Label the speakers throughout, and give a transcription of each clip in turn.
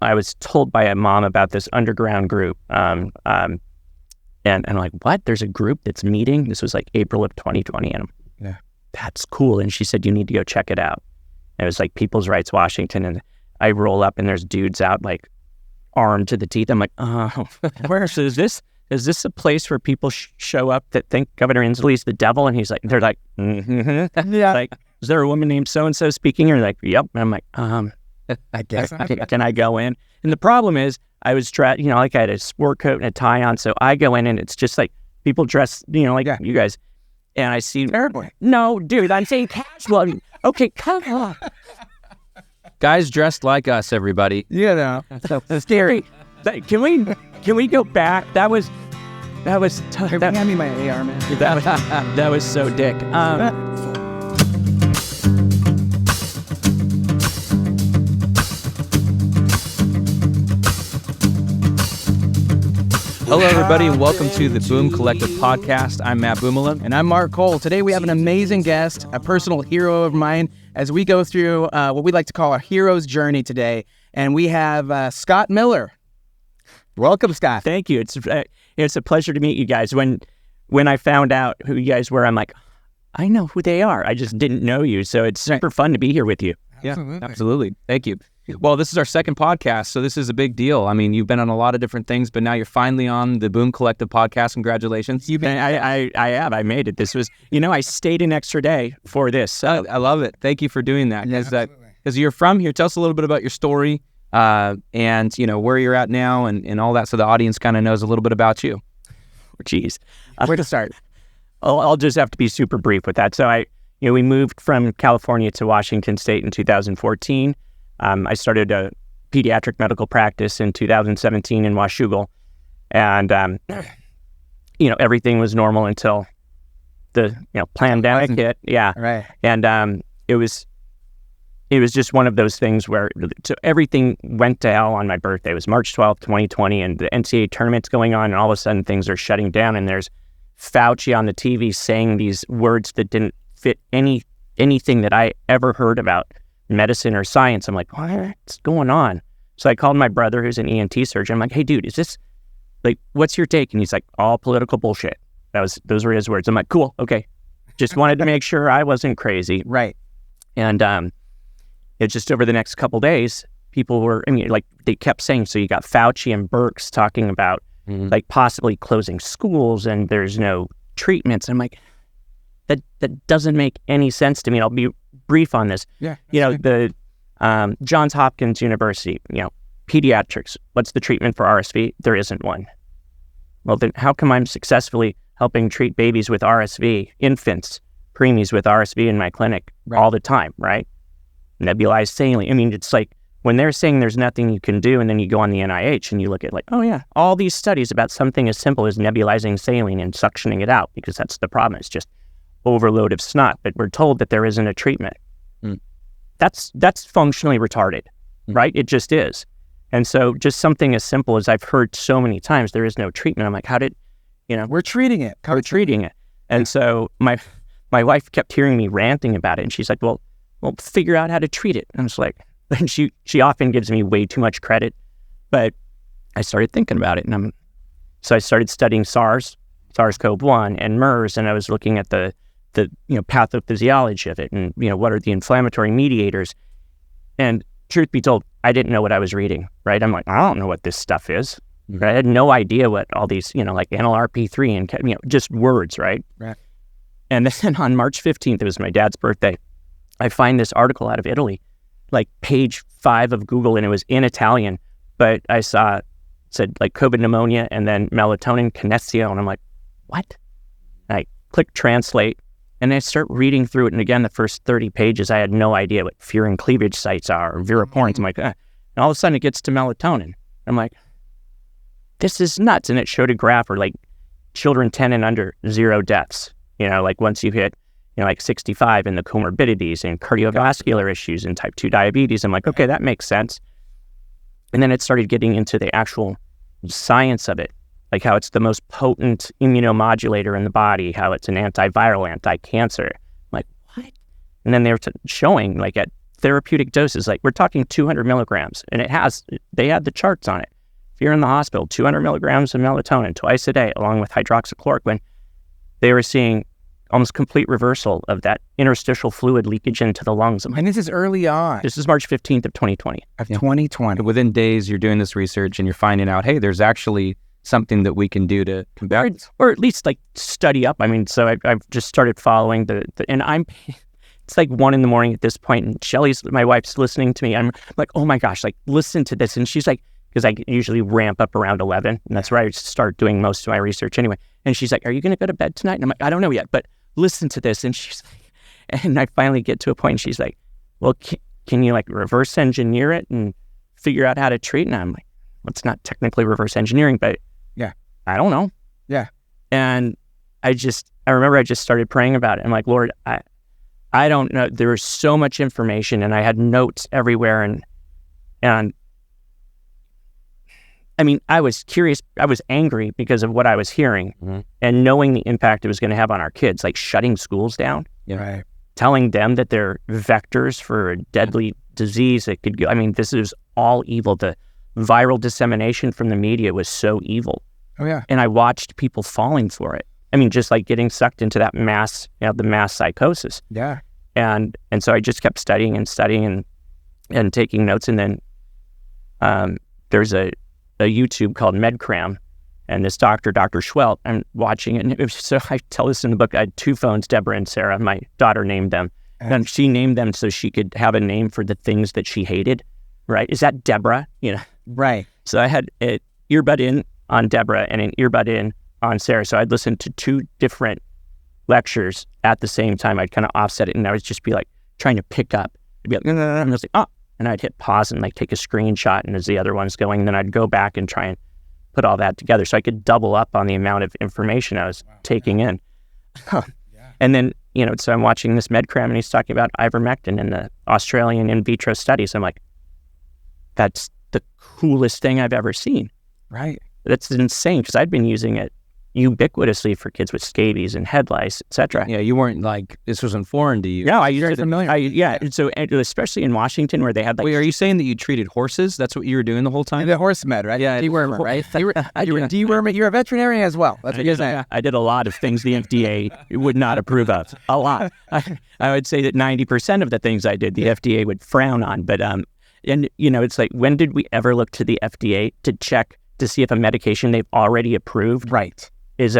Speaker 1: I was told by a mom about this underground group. And I'm like, what? There's a group that's meeting? This was like April of 2020. And that's cool. And she said, you need to go check it out. And it was like People's Rights Washington. And I roll up and there's dudes out like armed to the teeth. I'm like, oh, so is this a place where people show up that think Governor Inslee's the devil? And they're like, yeah. Like, is there a woman named so-and-so speaking? And they're like, yep. And I'm like,
Speaker 2: I guess.
Speaker 1: Can I go in? And the problem is I was dressed, like I had a sport coat and a tie on. So I go in and it's just like people dressed, like you guys. And I see, no, dude, I'm saying casual. Okay, come on.
Speaker 3: Guys dressed like us, everybody.
Speaker 1: So scary. Can we go back? That was tough.
Speaker 2: Hand me my AR, man.
Speaker 1: That was so dick.
Speaker 3: Hello, everybody, and welcome to the Boom Collective podcast. I'm Matt Boomala.
Speaker 2: And I'm Mark Cole. Today we have an amazing guest, a personal hero of mine, as we go through what we like to call a hero's journey today. And we have Scott Miller. Welcome, Scott.
Speaker 1: Thank you. It's a pleasure to meet you guys. When I found out who you guys were, I'm like, I know who they are. I just didn't know you. So it's super fun to be here with you.
Speaker 3: Absolutely. Thank you. Well, this is our second podcast, so this is a big deal. I mean, you've been on a lot of different things, but now you're finally on the Boom Collective podcast. Congratulations.
Speaker 1: I have. I made it. This was, I stayed an extra day for this. So.
Speaker 3: I love it. Thank you for doing that. Because you're from here. Tell us a little bit about your story and, where you're at now and all that, so the audience kind of knows a little bit about you.
Speaker 1: Jeez.
Speaker 2: Where to start?
Speaker 1: I'll just have to be super brief with that. So we moved from California to Washington State in 2014. I started a pediatric medical practice in 2017 in Washougal, and everything was normal until the Plandemic hit. Yeah,
Speaker 2: right.
Speaker 1: And it was just one of those things where everything went to hell on my birthday. It was March 12th, 2020, and the NCAA tournament's going on, and all of a sudden things are shutting down, and there's Fauci on the TV saying these words that didn't fit anything that I ever heard about medicine or science. I'm like, what's going on? So I called my brother, who's an ENT surgeon. I'm like, hey, dude, is this what's your take? And he's like, all political bullshit. Those were his words. I'm like, cool, okay. Just wanted to make sure I wasn't crazy.
Speaker 2: Right.
Speaker 1: And it just over the next couple days, people were, they kept saying, so you got Fauci and Birx talking about possibly closing schools and there's no treatments. I'm like, that doesn't make any sense to me. I'll be brief on this.
Speaker 2: Yeah.
Speaker 1: The Johns Hopkins University, pediatrics, what's the treatment for RSV? There isn't one. Well, then how come I'm successfully helping treat babies with RSV, infants, preemies with RSV in my clinic all the time, right? Nebulized saline. It's like when they're saying there's nothing you can do, and then you go on the NIH and you look at all these studies about something as simple as nebulizing saline and suctioning it out, because that's the problem. It's just overload of snot, but we're told that there isn't a treatment. That's functionally retarded, right? It just is. And so just something as simple as I've heard so many times, there is no treatment. I'm like,
Speaker 2: we're treating it.
Speaker 1: We're treating it. And so my wife kept hearing me ranting about it, and she's like, well, figure out how to treat it. And I was like, and she often gives me way too much credit, but I started thinking about it, and so I started studying SARS-CoV-1 and MERS, and I was looking at the pathophysiology of it, and what are the inflammatory mediators. And truth be told, I didn't know what I was reading, right? I'm like, I don't know what this stuff is. Right? I had no idea what all these like NLRP3 and just words, right? And then on March 15th, it was my dad's birthday, I find this article out of Italy, like page 5 of Google, and it was in Italian, but I saw it said like COVID pneumonia and then melatonin kinesio, and I'm like, what? And I click translate, and I start reading through it, and again, the first 30 pages, I had no idea what furin cleavage sites are, or viriporins. I'm like, and all of a sudden it gets to melatonin. I'm like, this is nuts. And it showed a graph where children 10 and under, 0 deaths. Once you hit, 65 and the comorbidities and cardiovascular issues and type 2 diabetes, I'm like, okay, that makes sense. And then it started getting into the actual science of it, like how it's the most potent immunomodulator in the body, how it's an antiviral, anti-cancer. I'm like, what? And then they were showing at therapeutic doses. Like we're talking 200 milligrams, and they had the charts on it. If you're in the hospital, 200 milligrams of melatonin twice a day, along with hydroxychloroquine, they were seeing almost complete reversal of that interstitial fluid leakage into the lungs.
Speaker 2: And this is early on.
Speaker 1: This is March 15th of 2020.
Speaker 2: Of 2020.
Speaker 3: Within days, you're doing this research and you're finding out, hey, there's actually something that we can do to combat this.
Speaker 1: Or at least like study up. I mean, so I've just started following it's like 1 a.m. at this point, and my wife's listening to me. I'm like, oh my gosh, like listen to this. And she's like, because I usually ramp up around 11, and that's where I start doing most of my research anyway. And she's like, are you going to go to bed tonight? And I'm like, I don't know yet, but listen to this. And she's like, and I finally get to a point, and she's like, well, can you like reverse engineer it and figure out how to treat? And I'm like, well, it's not technically reverse engineering, but
Speaker 2: yeah,
Speaker 1: I don't know.
Speaker 2: Yeah.
Speaker 1: And I remember I just started praying about it. I'm like, Lord, I don't know. There was so much information, and I had notes everywhere. And I mean, I was curious. I was angry because of what I was hearing and knowing the impact it was going to have on our kids, like shutting schools down,
Speaker 2: Right.
Speaker 1: telling them that they're vectors for a deadly disease that could go. I mean, this is all evil. The viral dissemination from the media was so evil.
Speaker 2: Oh, yeah.
Speaker 1: And I watched people falling for it. I mean, just like getting sucked into that the mass psychosis.
Speaker 2: Yeah.
Speaker 1: And so I just kept studying and taking notes. And then there's a YouTube called MedCram, and this Dr. Schwelt, I'm watching it. And it was, so I tell this in the book, I had 2 phones, Deborah and Sarah. My daughter named them. And she named them so she could have a name for the things that she hated, right? Is that Deborah? You know?
Speaker 2: Right.
Speaker 1: So I had an earbud in on Deborah and an earbud in on Sarah. So I'd listen to 2 different lectures at the same time. I'd kind of offset it, and I would just be like trying to pick up. I'd be like, and I was like, oh. And I'd hit pause and like take a screenshot, and as the other one's going, then I'd go back and try and put all that together so I could double up on the amount of information I was taking in. And then, so I'm watching this MedCram, and he's talking about ivermectin in the Australian in vitro studies. I'm like, that's the coolest thing I've ever seen.
Speaker 2: Right.
Speaker 1: That's insane, because I'd been using it ubiquitously for kids with scabies and head lice, etc.
Speaker 3: Yeah, you weren't like, this wasn't foreign to you.
Speaker 1: No,
Speaker 2: Very familiar.
Speaker 1: And so especially in Washington, where they had like...
Speaker 3: Wait, are you saying that you treated horses? That's what you were doing the whole time?
Speaker 2: The horse med, right?
Speaker 3: Yeah.
Speaker 2: Dewormer, right? You were dewormer. You're a veterinarian as well. That's what you're saying.
Speaker 1: I did a lot of things the FDA would not approve of. A lot. I would say that 90% of the things I did, the FDA would frown on. But, and it's like, when did we ever look to the FDA to check to see if a medication they've already approved
Speaker 2: Right.
Speaker 1: is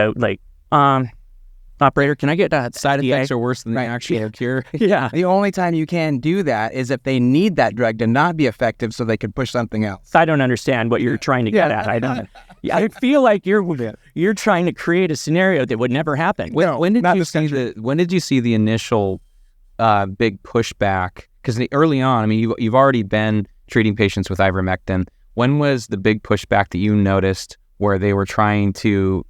Speaker 1: operator, can I get
Speaker 3: Side
Speaker 1: FDA?
Speaker 3: effects are worse than the actual cure.
Speaker 1: Yeah.
Speaker 2: The only time you can do that is if they need that drug to not be effective so they can push something else.
Speaker 1: I don't understand what you're trying to get at. I don't. I feel like you're trying to create a scenario that would never happen.
Speaker 3: When did you see the initial big pushback? Because early on, I mean, you've already been treating patients with ivermectin. When was the big pushback that you noticed where they were trying to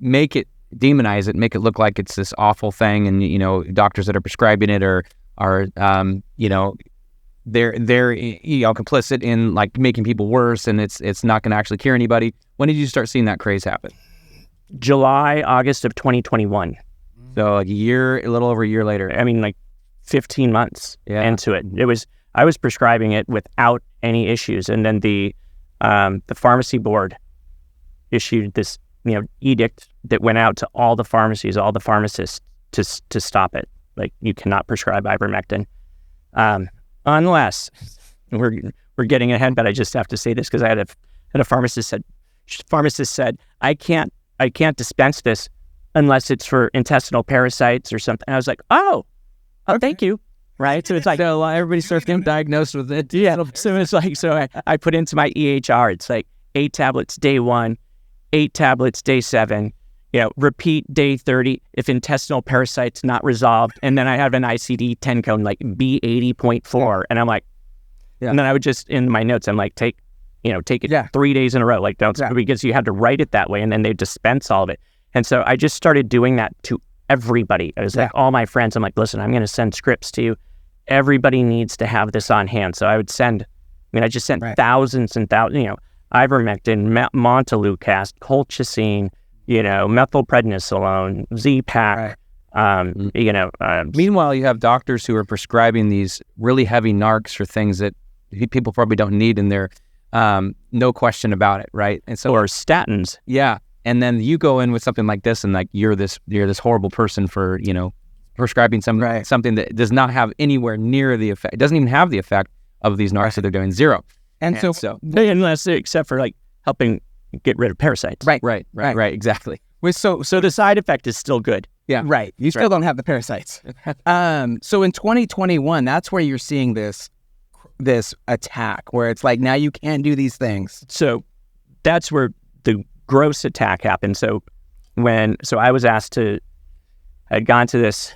Speaker 3: make it, demonize it, make it look like it's this awful thing, and doctors that are prescribing it are they're complicit in like making people worse, and it's not going to actually cure anybody? When did you start seeing that craze happen?
Speaker 1: August of 2021.
Speaker 3: So like a little over a year later.
Speaker 1: I mean, like 15 months into it. I was prescribing it without any issues, and then the pharmacy board issued this edict that went out to all the pharmacies, all the pharmacists to stop it. Like, you cannot prescribe ivermectin unless we're getting ahead. But I just have to say this because I had a pharmacist said I can't dispense this unless it's for intestinal parasites or something. And I was like, oh, thank you. Right. So it's like,
Speaker 3: so everybody starts getting diagnosed with it.
Speaker 1: Yeah. So it's like, I put into my EHR, it's like 8 tablets day 1, 8 tablets day 7, repeat day 30 if intestinal parasites not resolved. And then I have an ICD-10 code like B80.4. And I'm like, and then I would just, in my notes, I'm like, take it 3 days in a row. Like, don't, because you had to write it that way, and then they dispense all of it. And so I just started doing that to everybody. I was like, all my friends, I'm like, listen, I'm going to send scripts to you. Everybody needs to have this on hand. So I just sent thousands and thousands, ivermectin, Montelukast, colchicine, methylprednisolone, Z-Pak,
Speaker 3: Meanwhile, you have doctors who are prescribing these really heavy narcs for things that people probably don't need, and they're no question about it, right? And so,
Speaker 1: or statins.
Speaker 3: Yeah, and then you go in with something like this, and like you're this horrible person for prescribing something that does not have anywhere near the effect. It doesn't even have the effect of these narcs that they're doing, zero.
Speaker 2: And so
Speaker 1: unless except for like helping get rid of parasites.
Speaker 3: Right, exactly.
Speaker 1: So the side effect is still good.
Speaker 2: Yeah, right. You still don't have the parasites. So in 2021, that's where you're seeing this attack, where it's like now you can't do these things.
Speaker 1: So that's where the gross attack happened. So I was asked to, I'd gone to this,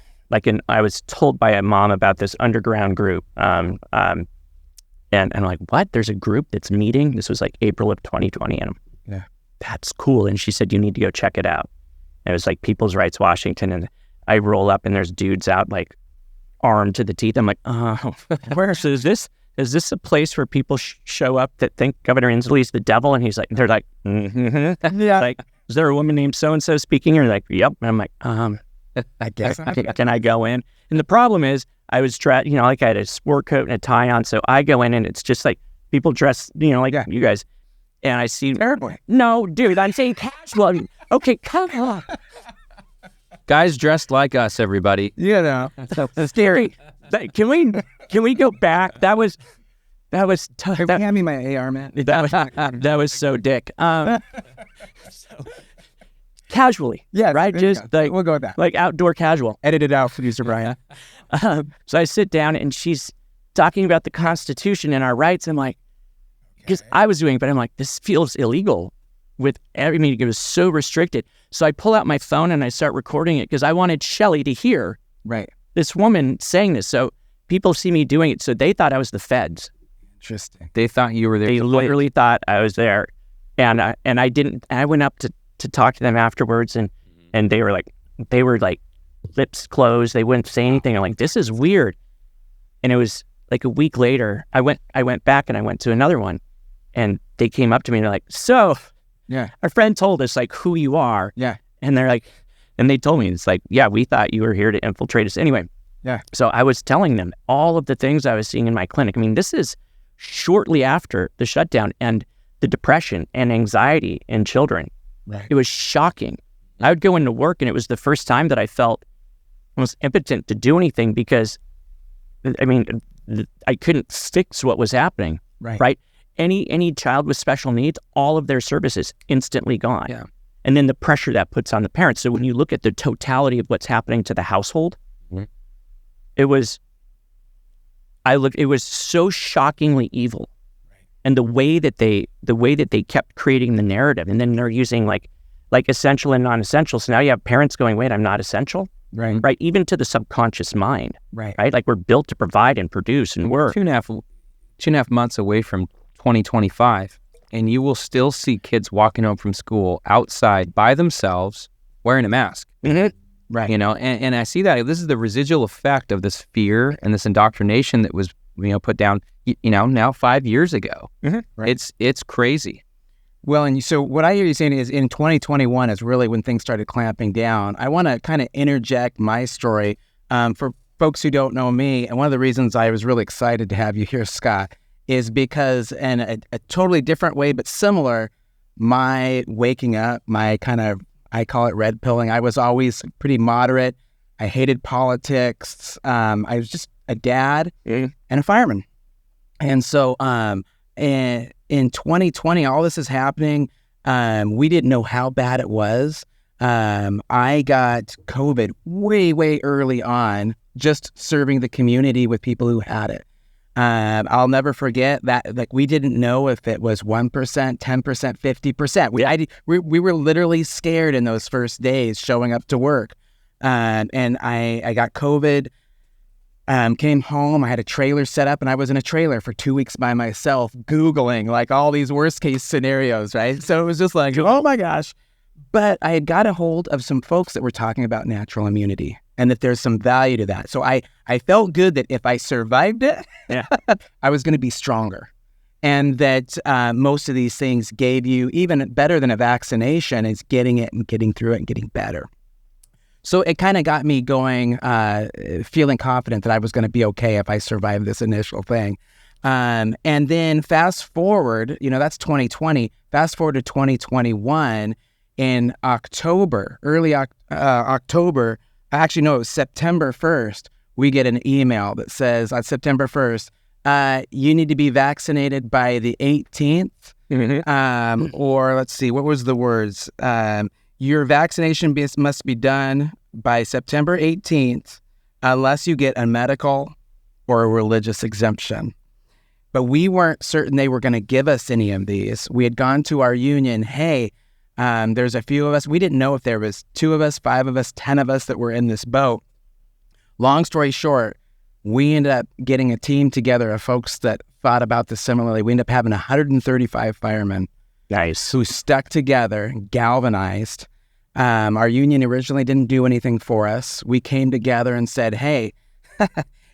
Speaker 1: I was told by a mom about this underground group. And I'm like, what? There's a group that's meeting? This was like April of 2020. And that's cool. And she said, you need to go check it out. And it was like People's Rights Washington. And I roll up and there's dudes out like armed to the teeth. I'm like, where? So is this a place where people show up that think Governor Inslee's the devil? And they're like,
Speaker 2: yeah.
Speaker 1: Like, is there a woman named so-and-so speaking? And they're like, yep. And I'm like,
Speaker 2: I guess.
Speaker 1: Can I go in? And the problem is I was dressed, I had a sport coat and a tie on. So I go in and it's just like people dressed, you guys. And I see...
Speaker 2: Terrible.
Speaker 1: No, dude, I'm saying casual. Okay, come on.
Speaker 3: Guys dressed like us, everybody.
Speaker 2: So
Speaker 1: scary. Can we go back? That was tough.
Speaker 2: Hand me my AR, man.
Speaker 1: That was so dick. Casually.
Speaker 2: Yeah,
Speaker 1: right? Just like
Speaker 2: we'll go with that.
Speaker 1: Like outdoor casual.
Speaker 2: Edit it out, producer Brian.
Speaker 1: So I sit down and she's talking about the Constitution and our rights. I'm like, because I was doing it, but I'm like, this feels illegal. It was so restricted. So I pull out my phone and I start recording it because I wanted Shelly to hear this woman saying this. So people see me doing it. So they thought I was the feds.
Speaker 2: Interesting.
Speaker 3: They thought you were there.
Speaker 1: They literally thought I was there. And I didn't. I went up to talk to them afterwards and they were like lips closed. They wouldn't say anything. I'm like, this is weird. And it was like a week later, I went back and I went to another one and they came up to me and they're like, so our friend told us like who you are.
Speaker 2: Yeah.
Speaker 1: And they're like, and they told me, it's like, yeah, we thought you were here to infiltrate us anyway.
Speaker 2: Yeah.
Speaker 1: So I was telling them all of the things I was seeing in my clinic. I mean, this is shortly after the shutdown and the depression and anxiety in children.
Speaker 2: Right.
Speaker 1: It was shocking. I would go into work and it was the first time that I felt almost impotent to do anything because, I couldn't fix what was happening. Right. Any child with special needs, all of their services instantly gone.
Speaker 3: Yeah.
Speaker 1: And then the pressure that puts on the parents. So when you look at the totality of what's happening to the household, it was so shockingly evil. And the way that they kept creating the narrative, and then they're using like essential and non-essential. So now you have parents going, "Wait, I'm not essential." Right. Even to the subconscious mind. Right. Like we're built to provide and produce and work.
Speaker 3: 2.5 months away from 2025, and you will still see kids walking home from school outside by themselves wearing a mask.
Speaker 2: Right.
Speaker 3: And I see that this is the residual effect of this fear and this indoctrination that was put down now 5 years ago.
Speaker 2: Right.
Speaker 3: It's crazy.
Speaker 2: Well, and so what I hear you saying is in 2021 is really when things started clamping down. I want to kind of interject my story for folks who don't know me. And one of the reasons I was really excited to have you here, Scott, is because in a totally different way, but similar, my waking up, my kind of, I call it red pilling. I was always pretty moderate. I hated politics. I was just a dad and a fireman. And so in 2020, all this is happening. We didn't know how bad it was. I got COVID way, way early on, just serving the community with people who had it. I'll never forget that, like, we didn't know if it was 1%, 10%, 50%. We were literally scared in those first days showing up to work. And I got COVID, came home, I had a trailer set up, and I was in a trailer for 2 weeks by myself, Googling like all these worst case scenarios, right? So it was just like, oh my gosh. But I had got a hold of some folks that were talking about natural immunity and that there's some value to that. So I felt good that if I survived it, I was going to be stronger. And that most of these things gave you, even better than a vaccination, is getting it and getting through it and getting better. So it kind of got me going, feeling confident that I was going to be okay if I survived this initial thing. And then fast forward, that's 2020. Fast forward to 2021 in October, early October. Actually, no, it was September 1st. We get an email that says on September 1st, you need to be vaccinated by the 18th.
Speaker 1: Mm-hmm.
Speaker 2: Or let's see, what was the words? Your vaccination must be done by September 18th unless you get a medical or a religious exemption. But we weren't certain they were going to give us any of these. We had gone to our union, hey, there's a few of us. We didn't know if there was 2 of us, 5 of us, 10 of us that were in this boat. Long story short, we ended up getting a team together of folks that thought about this similarly. We ended up having 135 firemen.
Speaker 1: Nice.
Speaker 2: Who stuck together, galvanized. Our union originally didn't do anything for us. We came together and said, hey,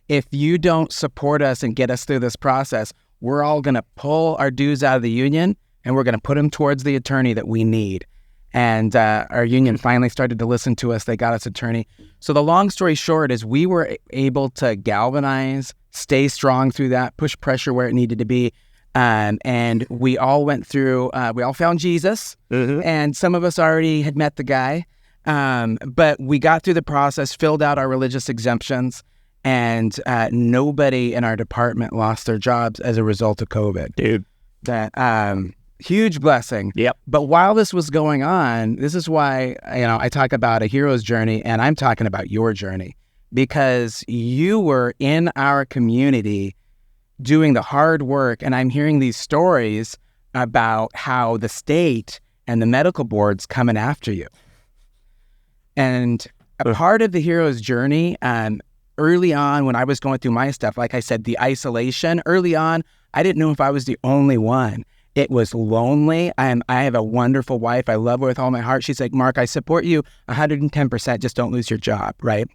Speaker 2: if you don't support us and get us through this process, we're all going to pull our dues out of the union and we're going to put them towards the attorney that we need. And our union finally started to listen to us. They got us attorney. So the long story short is we were able to galvanize, stay strong through that, push pressure where it needed to be. And we all went through, we all found Jesus, and some of us already had met the guy. But we got through the process, filled out our religious exemptions, and nobody in our department lost their jobs as a result of COVID.
Speaker 1: Dude.
Speaker 2: That huge blessing.
Speaker 1: Yep.
Speaker 2: But while this was going on, this is why, I talk about a hero's journey, and I'm talking about your journey, because you were in our community doing the hard work, and I'm hearing these stories about how the state and the medical board's coming after you. And a part of the hero's journey, early on when I was going through my stuff, like I said, the isolation, early on, I didn't know if I was the only one. It was lonely. I have a wonderful wife. I love her with all my heart. She's like, Mark, I support you 110%. Just don't lose your job, right?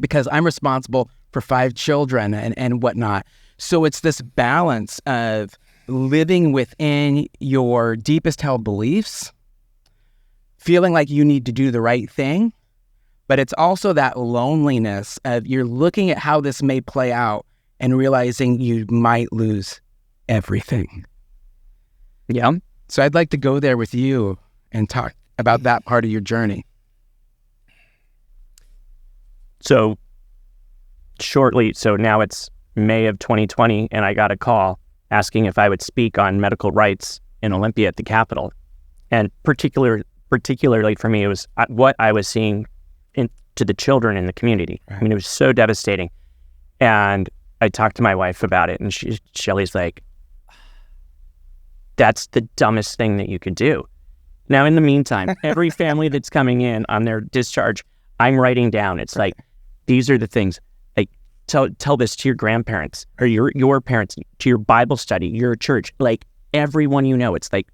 Speaker 2: Because I'm responsible for 5 children and whatnot. So it's this balance of living within your deepest held beliefs, feeling like you need to do the right thing, but it's also that loneliness of you're looking at how this may play out and realizing you might lose everything.
Speaker 1: Yeah.
Speaker 2: So I'd like to go there with you and talk about that part of your journey.
Speaker 1: So now it's May of 2020, and I got a call asking if I would speak on medical rights in Olympia at the Capitol. And particularly for me, it was what I was seeing to the children in the community. Right. I mean, it was so devastating. And I talked to my wife about it, and Shelly's like, that's the dumbest thing that you could do. Now, in the meantime, every family that's coming in on their discharge, I'm writing down. It's like, these are the things. Like, tell this to your grandparents or your parents, to your Bible study, your church, like everyone you know. It's like,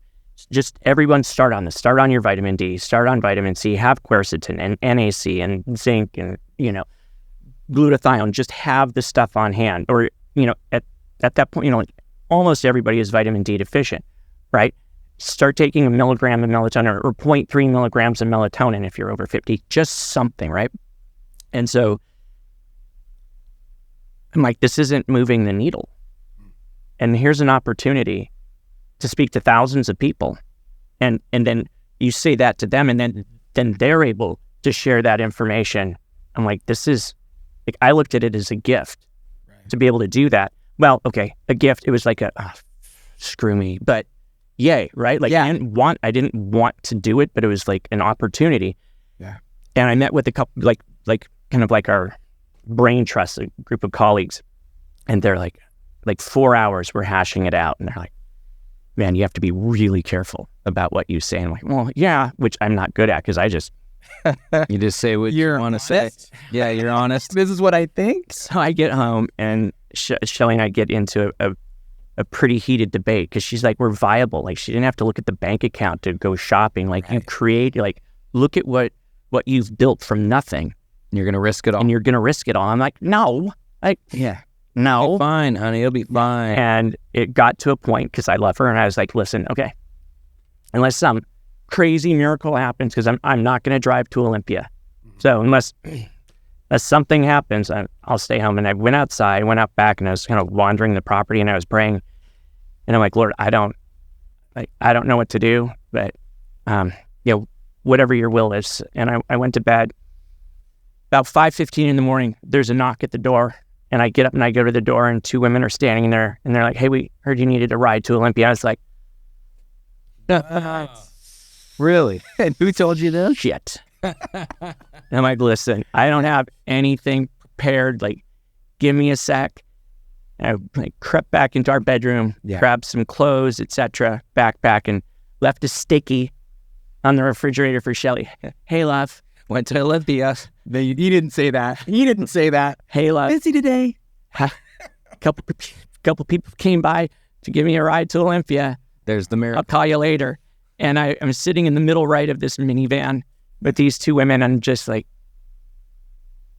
Speaker 1: just everyone start on this. Start on your vitamin D. Start on vitamin C. Have quercetin and NAC and zinc and, glutathione. Just have the stuff on hand. Or, at that point, almost everybody is vitamin D deficient, right? Start taking a milligram of melatonin or 0.3 milligrams of melatonin if you're over 50, just something, right? And so I'm like, this isn't moving the needle. And here's an opportunity to speak to thousands of people. And then you say that to them, and then they're able to share that information. I'm like, this is, like, I looked at it as a gift to be able to do that. Well, okay, a gift. It was like screw me, but yay, right? Like, I didn't want to do it, but it was like an opportunity.
Speaker 2: Yeah.
Speaker 1: And I met with a couple, like kind of like our brain trust, a group of colleagues, and they're like 4 hours we're hashing it out, and they're like, man, you have to be really careful about what you say. And I'm like, well, yeah, which I'm not good at because I just
Speaker 3: you just say what you want to say. Yeah, you're honest.
Speaker 2: This is what I think.
Speaker 1: So I get home, and Shelly and I get into a pretty heated debate because she's like, we're viable. Like, she didn't have to look at the bank account to go shopping. Like, you create, like, look at what you've built from nothing.
Speaker 3: You're going to risk it all.
Speaker 1: And you're going to risk it all. I'm like, no. No.
Speaker 3: It'll be fine, honey. It'll be fine.
Speaker 1: And it got to a point, because I love her, and I was like, listen, okay, unless some crazy miracle happens, because I'm not going to drive to Olympia. So unless something happens, I'll stay home. And I went outside, went out back, and I was kind of wandering the property, and I was praying. And I'm like, Lord, I don't know what to do, but whatever your will is. And I went to bed. About 5:15 in the morning, there's a knock at the door, and I get up and I go to the door, and 2 women are standing there, and they're like, "Hey, we heard you needed a ride to Olympia." I was like,
Speaker 3: Really?
Speaker 2: And who told you this?
Speaker 1: shit. And I'm like, listen, I don't have anything prepared. Like, give me a sec. And I crept back into our bedroom, grabbed some clothes, etc., backpack, and left a sticky on the refrigerator for Shelly. Hey, love, went to Olympia.
Speaker 2: He didn't say that. He didn't say that.
Speaker 1: Hey, love,
Speaker 2: Busy today.
Speaker 1: couple people came by to give me a ride to Olympia.
Speaker 3: There's the mirror.
Speaker 1: I'll call you later. And I'm sitting in the middle right of this minivan with these 2 women. I'm just like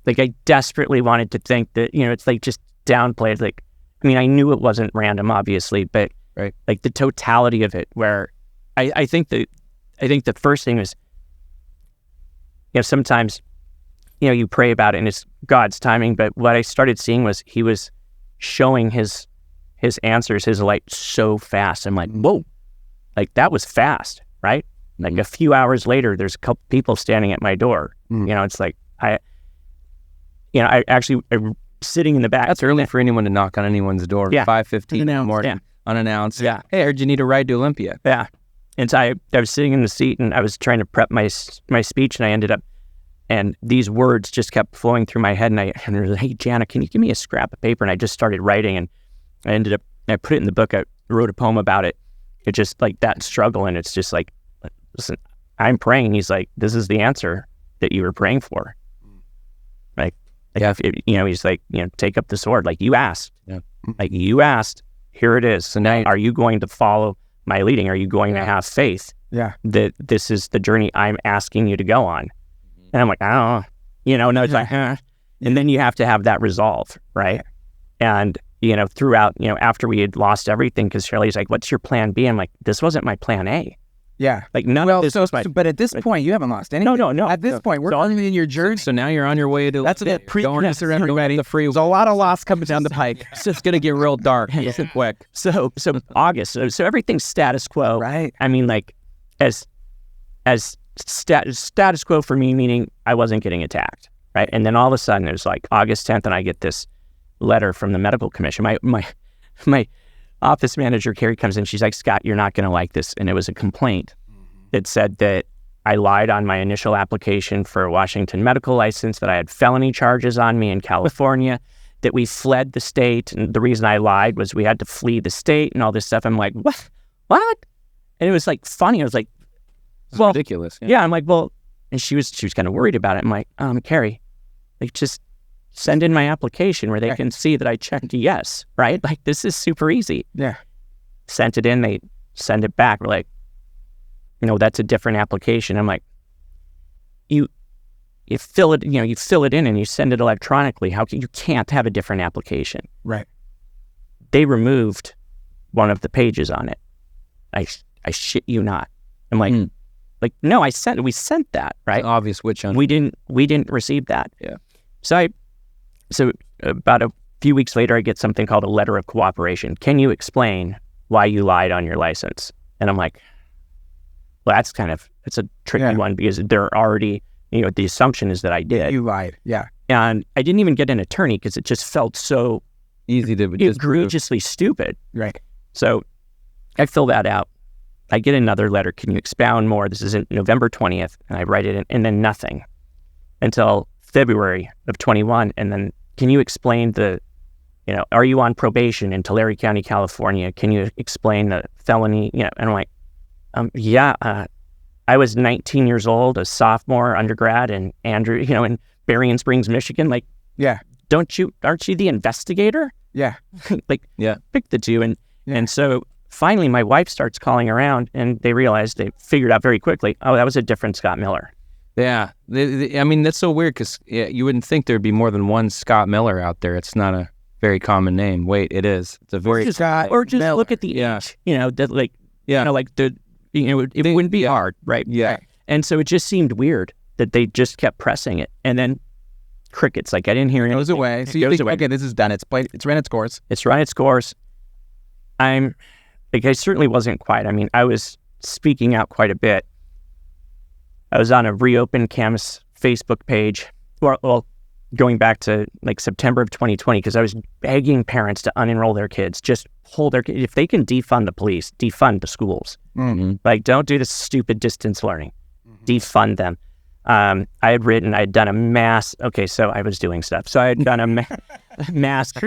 Speaker 1: I desperately wanted to think that, it's like just downplayed. Like, I mean, I knew it wasn't random, obviously, but
Speaker 3: right.
Speaker 1: Like the totality of it, where I think the first thing is, sometimes, you pray about it and it's God's timing. But what I started seeing was he was showing his answers, his light so fast. I'm like, whoa, like that was fast, right? Like a few hours later, there's a couple people standing at my door. It's like, I'm sitting in the back.
Speaker 3: That's early for anyone to knock on anyone's door.
Speaker 1: Yeah.
Speaker 3: 5:15 in the morning, unannounced.
Speaker 1: Yeah.
Speaker 3: Hey, I heard you need a ride to Olympia.
Speaker 1: Yeah. And so I was sitting in the seat and I was trying to prep my speech, and I ended up, and these words just kept flowing through my head, and I was like, hey, Jana, can you give me a scrap of paper? And I just started writing, and I put it in the book. I wrote a poem about it. It's just like that struggle, and it's just like, listen, I'm praying. He's like, this is the answer that you were praying for. He's like, take up the sword. Like you asked. Yeah. Like you asked, here it is. So now, are you going to follow my leading? Are you going to have faith that this is the journey I'm asking you to go on? And I'm like, I don't know. It's like, and then you have to have that resolve, right? And, throughout, after we had lost everything, because Shirley's like, what's your plan B? I'm like, this wasn't my plan A.
Speaker 2: Yeah.
Speaker 1: Like none of this was my...
Speaker 2: But at this point, you haven't lost anything.
Speaker 1: No.
Speaker 2: At this point, we're already in your journey.
Speaker 3: So now you're on your way to...
Speaker 2: That's a precursor, everybody. There's a lot of loss coming down the pike.
Speaker 3: So it's going to get real dark quick.
Speaker 1: So August. So everything's status quo.
Speaker 2: Right.
Speaker 1: I mean, like, as status quo for me, meaning I wasn't getting attacked, right? And then all of a sudden, it was like August 10th, and I get this letter from the medical commission. My office manager, Carrie, comes in. She's like, Scott, you're not going to like this. And it was a complaint that said that I lied on my initial application for a Washington medical license, that I had felony charges on me in California, that we fled the state. And the reason I lied was we had to flee the state and all this stuff. I'm like, what? And it was like funny. I was like, well,
Speaker 3: ridiculous.
Speaker 1: Yeah. I'm like, well, and she was kind of worried about it. I'm like, Carrie, like just send in my application where they can see that I checked yes, right? Like this is super easy.
Speaker 2: Yeah.
Speaker 1: Sent it in, they send it back. We're like, that's a different application. I'm like, you fill it, you fill it in and you send it electronically. You can't have a different application.
Speaker 2: Right.
Speaker 1: They removed one of the pages on it. I shit you not. I'm like, no, we sent that, right?
Speaker 3: It's an obvious witch hunt.
Speaker 1: We didn't receive that.
Speaker 3: Yeah.
Speaker 1: So about a few weeks later, I get something called a letter of cooperation. Can you explain why you lied on your license? And I'm like, well, it's a tricky one, because they're already, the assumption is that I did.
Speaker 2: You lied. Yeah.
Speaker 1: And I didn't even get an attorney because it just felt so
Speaker 3: easy to
Speaker 1: egregiously stupid.
Speaker 2: Right.
Speaker 1: So I fill that out. I get another letter. Can you expound more? This is November 20th. And I write it in, and then nothing until February of 21. And then, can you explain are you on probation in Tulare County, California? Can you explain the felony? And I'm like, I was 19 years old, a sophomore undergrad in in Berrien Springs, Michigan. Like,
Speaker 2: yeah.
Speaker 1: Aren't you the investigator?
Speaker 2: Yeah.
Speaker 1: Pick the two. And so finally my wife starts calling around, and they figured out very quickly, that was a different Scott Miller.
Speaker 3: Yeah. I mean, that's so weird, because you wouldn't think there'd be more than one Scott Miller out there. It's not a very common name. Wait, it is. It's a very...
Speaker 2: Scott
Speaker 1: or just
Speaker 2: Miller.
Speaker 1: Look at the age, it wouldn't be hard, right?
Speaker 3: Yeah.
Speaker 1: And so it just seemed weird. that they just kept pressing it. And then crickets, like I didn't hear anything.
Speaker 2: It goes away. So you think, okay, this is done. It's ran its course.
Speaker 1: It's run its course. I certainly wasn't quiet. I mean, I was speaking out quite a bit. I was on a reopened campus Facebook page, well, going back to like September of 2020, because I was begging parents to unenroll their kids, just hold their kids. If they can defund the police, defund the schools. Like, don't do this stupid distance learning. Defund them. I had done a mass, so I was doing stuff. So I had done a mask,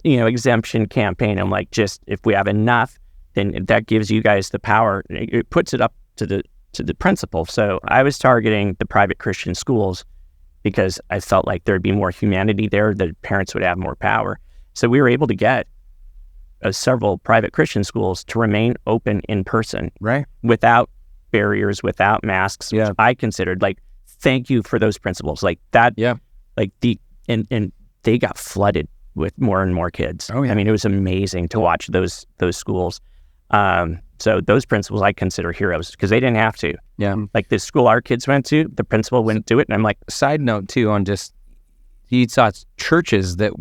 Speaker 1: exemption campaign. I'm like, just, if we have enough, then that gives you guys the power. It puts it up to the principal. So I was targeting the private Christian schools because I felt like there'd be more humanity there, that parents would have more power. So we were able to get several private Christian schools to remain open in person,
Speaker 2: right,
Speaker 1: without barriers, without masks, which I considered, like, thank you for those principles. Like that, like and they got flooded with more and more kids. I mean, it was amazing to watch those schools. So those principals I consider heroes because they didn't have to. Like the school our kids went to, the principal wouldn't do it. And I'm like,
Speaker 3: side note too, on just, you saw churches that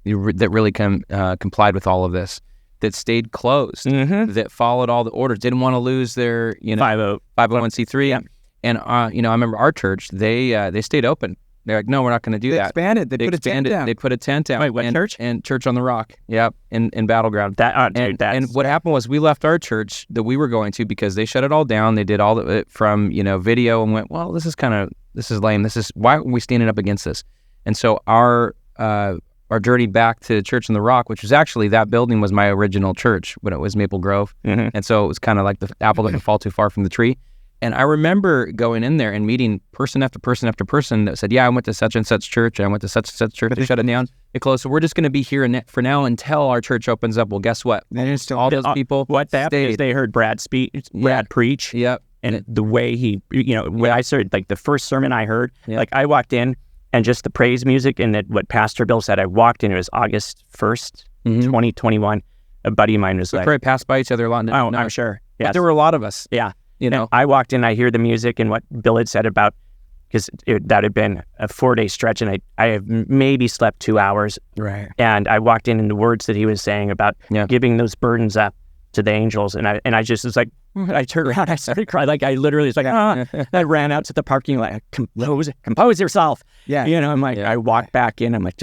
Speaker 3: really complied with all of this, that stayed closed, that followed all the orders, didn't want to lose their 501c3. And I remember our church, they stayed open. They're like, no, we're not going to do that.
Speaker 2: Expanded. They put a tent down.
Speaker 3: They put a tent down.
Speaker 1: Wait, what church?
Speaker 3: And Church on the Rock. Yep, in Battleground.
Speaker 1: And
Speaker 3: what happened was we left our church that we were going to because they shut it all down. They did all of it from video and went, well, this is lame. Why aren't we standing up against this? And so our journey back to Church on the Rock, which was actually, that building was my original church when it was Maple Grove, and so it was kind of like the apple didn't fall too far from the tree. And I remember going in there and meeting person after person after person that said, yeah, I went to such and such church, and I went to such and such church. They shut it down. They closed. So we're just going to be here for now until our church opens up. Well, guess what? All those people
Speaker 1: what happened is they heard Brad preach.
Speaker 3: Yep.
Speaker 1: And the way he, when I started, like the first sermon I heard, like I walked in and just the praise music and what Pastor Bill said, I walked in, it was August 1st, 2021. A buddy of mine was
Speaker 3: we probably passed by each other a lot.
Speaker 1: Oh, I'm sure.
Speaker 3: Yes. But there were a lot of us.
Speaker 1: Yeah. And I walked in, I hear the music and what Bill had said about, because that had been a 4-day stretch and I have maybe slept 2 hours.
Speaker 2: Right.
Speaker 1: And I walked in and the words that he was saying about giving those burdens up to the angels. And I just was like, I turned around, I started crying. Like I literally was like, I ran out to the parking lot, compose yourself.
Speaker 2: Yeah.
Speaker 1: I'm like, I walked back in, I'm like,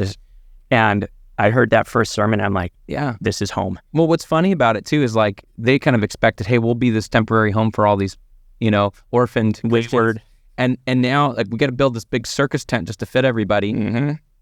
Speaker 1: and I heard that first sermon. I'm like, this is home.
Speaker 3: Well, what's funny about it too is like they kind of expected, hey, we'll be this temporary home for all these, orphaned, wayward, and now like we got to build this big circus tent just to fit everybody,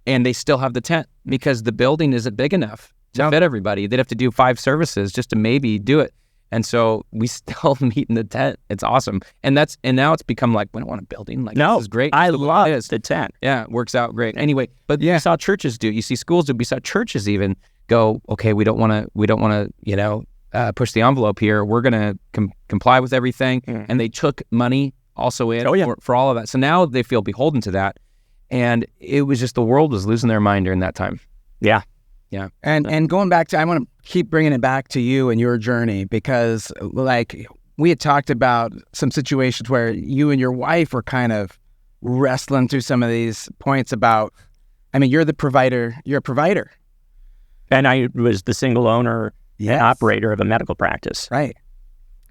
Speaker 3: and they still have the tent because the building isn't big enough to fit everybody. They'd have to do 5 services just to maybe do it. And so we still meet in the tent. It's awesome. And now it's become like, we don't want a building. Like, this is great.
Speaker 1: I love the tent.
Speaker 3: Yeah, it works out great. Anyway, but you saw churches do. You see schools do. We saw churches even go, okay, we don't want to, push the envelope here. We're going to comply with everything. And they took money also in for all of that. So now they feel beholden to that. And it was just, the world was losing their mind during that time.
Speaker 1: Yeah.
Speaker 2: Yeah. And going back to, I want to keep bringing it back to you and your journey, because like we had talked about some situations where you and your wife were kind of wrestling through some of these points about, I mean, you're a provider.
Speaker 1: And I was the single owner and operator of a medical practice.
Speaker 2: Right.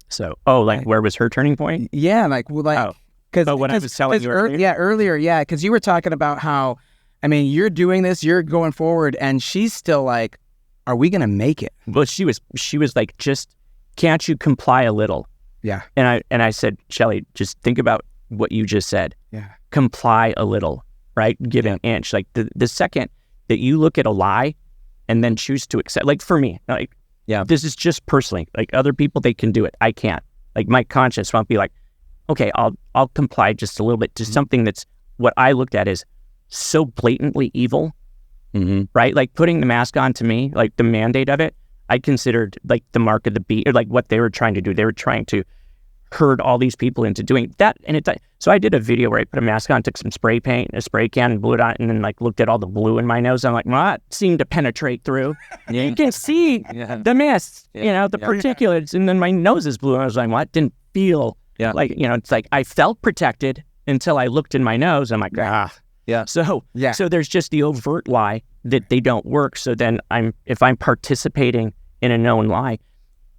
Speaker 1: So, where was her turning point?
Speaker 2: Yeah. Because
Speaker 1: when I was telling you
Speaker 2: earlier, because you were talking about how, I mean, you're doing this, you're going forward, and she's still like, are we going to make it?
Speaker 1: Well, she was like, just, can't you comply a little?
Speaker 2: Yeah.
Speaker 1: And I said, Shelley, just think about what you just said.
Speaker 2: Yeah.
Speaker 1: Comply a little, right? Give an inch. Like the second that you look at a lie and then choose to accept, like for me, like, this is just personally, like other people, they can do it. I can't. Like my conscience won't be like, okay, I'll comply just a little bit to something that's what I looked at as so blatantly evil, right? Like putting the mask on to me, like the mandate of it, I considered like the mark of the beast, or like what they were trying to do. They were trying to herd all these people into doing that. And so I did a video where I put a mask on, took some spray paint, a spray can, and blew it on, and then like looked at all the blue in my nose. I'm like, well, that seemed to penetrate through. You can see the mist, the particulates, and then my nose is blue. And I was like, well, it didn't feel
Speaker 3: Yeah.
Speaker 1: Like, it's like I felt protected until I looked in my nose. I'm like,
Speaker 3: Yeah.
Speaker 1: So
Speaker 2: Yeah.
Speaker 1: so there's just the overt lie that they don't work. So then if I'm participating in a known lie,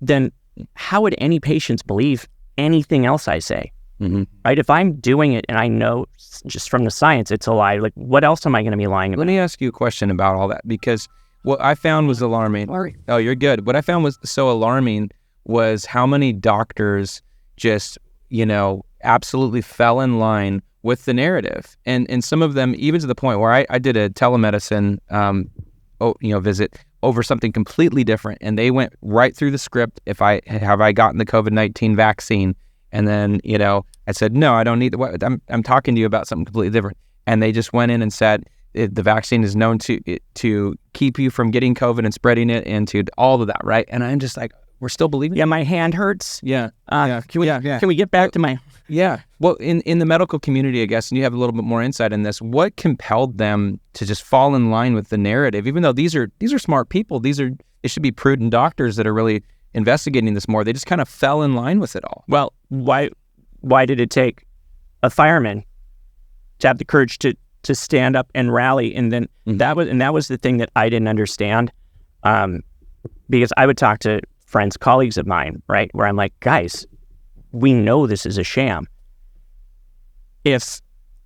Speaker 1: then how would any patients believe anything else I say?
Speaker 3: Mm-hmm.
Speaker 1: Right? If I'm doing it and I know just from the science it's a lie, like what else am I going to be lying about?
Speaker 3: Let me ask you a question about all that, because what I found was alarming. Oh, you're good. What I found was so alarming was how many doctors just, absolutely fell in line with the narrative. And some of them, even to the point where I did a telemedicine visit over something completely different. And they went right through the script. Have I gotten the COVID-19 vaccine? And then, I said, no, I don't need I'm talking to you about something completely different. And they just went in and said, the vaccine is known to keep you from getting COVID and spreading it, and to all of that, right? And I'm just like, we're still believing?
Speaker 1: Yeah, my hand hurts.
Speaker 3: Yeah.
Speaker 1: Can we get back to my...
Speaker 3: Yeah. Well, in the medical community, I guess, and you have a little bit more insight in this, what compelled them to just fall in line with the narrative, even though these are smart people, they should be prudent doctors that are really investigating this more. They just kind of fell in line with it all.
Speaker 1: Well, why did it take a fireman to have the courage to stand up and rally? And then that was the thing that I didn't understand, because I would talk to friends, colleagues of mine, right, where I'm like, guys, we know this is a sham. If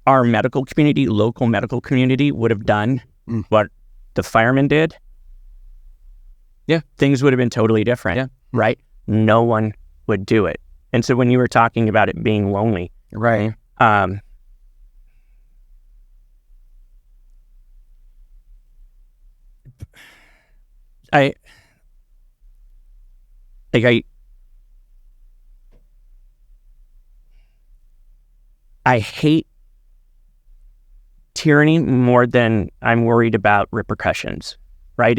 Speaker 1: our medical community, local medical community, would have done what the firemen did, things would have been totally different, right? No one would do it. And so when you were talking about it being lonely,
Speaker 3: right?
Speaker 1: I hate tyranny more than I'm worried about repercussions, right?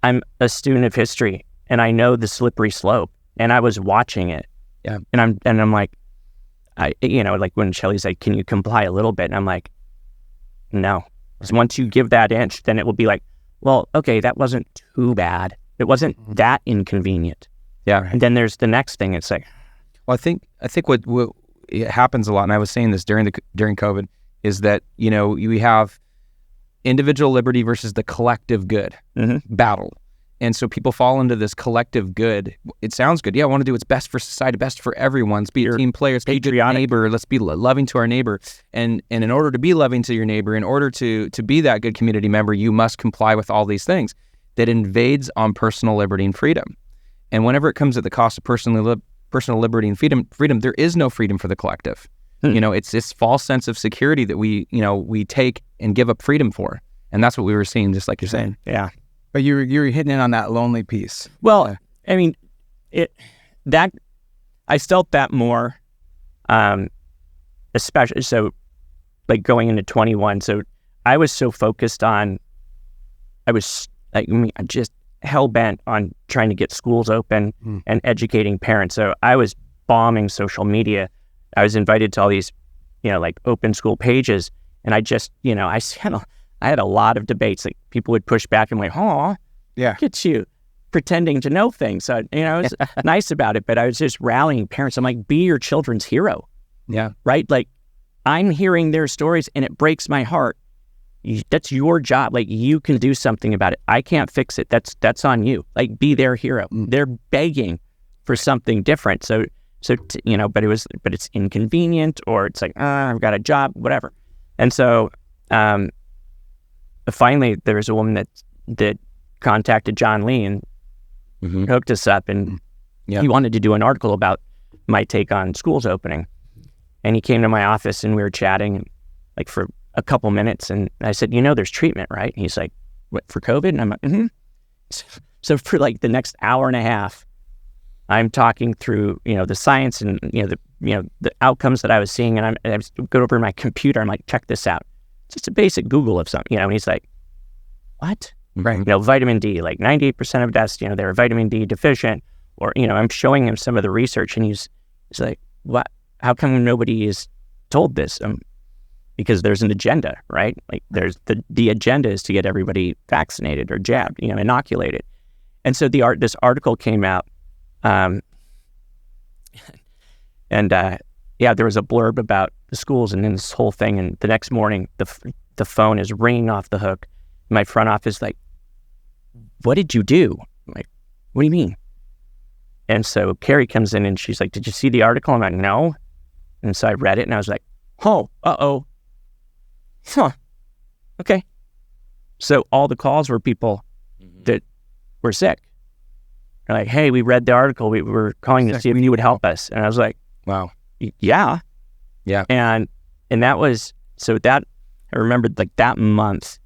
Speaker 1: I'm a student of history and I know the slippery slope, and I was watching it.
Speaker 3: Yeah.
Speaker 1: And I'm like, like when Shelley's like, can you comply a little bit? And I'm like, no. Because once you give that inch, then it will be like, well, okay, that wasn't too bad. It wasn't that inconvenient.
Speaker 3: Yeah.
Speaker 1: And then there's the next thing. It's like,
Speaker 3: well, I think what it happens a lot, and I was saying this during COVID, is that we have individual liberty versus the collective good battle, and so people fall into this collective good. It sounds good, yeah. I want to do what's best for society, best for everyone. Let's be a team player. Let's be a good neighbor. Let's be loving to our neighbor. And in order to be loving to your neighbor, in order to be that good community member, you must comply with all these things that invades on personal liberty and freedom. And whenever it comes at the cost of personal liberty and freedom, there is no freedom for the collective. It's this false sense of security that we take and give up freedom for. And that's what we were seeing, just like you're saying.
Speaker 1: Yeah.
Speaker 2: But you were hitting in on that lonely piece.
Speaker 1: Well, I mean, I felt that more, especially, so like going into 21. So I was so focused on, just hell bent on trying to get schools open and educating parents. So I was bombing social media. I was invited to all these, like open school pages. And I just, I had a lot of debates. Like people would push back and like, oh,
Speaker 2: yeah,
Speaker 1: look at you pretending to know things. So, it was nice about it, but I was just rallying parents. I'm like, be your children's hero.
Speaker 3: Yeah.
Speaker 1: Right? Like I'm hearing their stories and it breaks my heart. That's your job. Like you can do something about it. I can't fix it. That's on you. Like be their hero. They're begging for something different. So but it's inconvenient, or it's like, I've got a job, whatever. And so, finally there was a woman that contacted John Lee and hooked us up, and he wanted to do an article about my take on schools opening. And he came to my office and we were chatting like for a couple minutes, and I said, there's treatment, right? And he's like, what, for COVID? And I'm like, So for like the next hour and a half, I'm talking through, the science and, the outcomes that I was seeing. And I go over my computer. I'm like, check this out. It's just a basic Google of something, and he's like, what?
Speaker 3: Right.
Speaker 1: Vitamin D, like 98% of deaths, they're vitamin D deficient, or, I'm showing him some of the research, and he's like, what? How come nobody is told this? Because there's an agenda, right? Like there's the agenda is to get everybody vaccinated or jabbed, inoculated. And so this article came out, And yeah, there was a blurb about the schools and then this whole thing. And the next morning, the phone is ringing off the hook. My front office like, what did you do? I'm like, what do you mean? And so Carrie comes in and she's like, did you see the article? I'm like, no. And so I read it and I was like, oh, uh-oh. Huh. Okay. So all the calls were people that were sick. They're like, hey, we read the article. We were calling to see if you would help us. And I was like,
Speaker 2: Wow.
Speaker 1: Yeah.
Speaker 2: Yeah.
Speaker 1: And that was, so that, I remembered like that month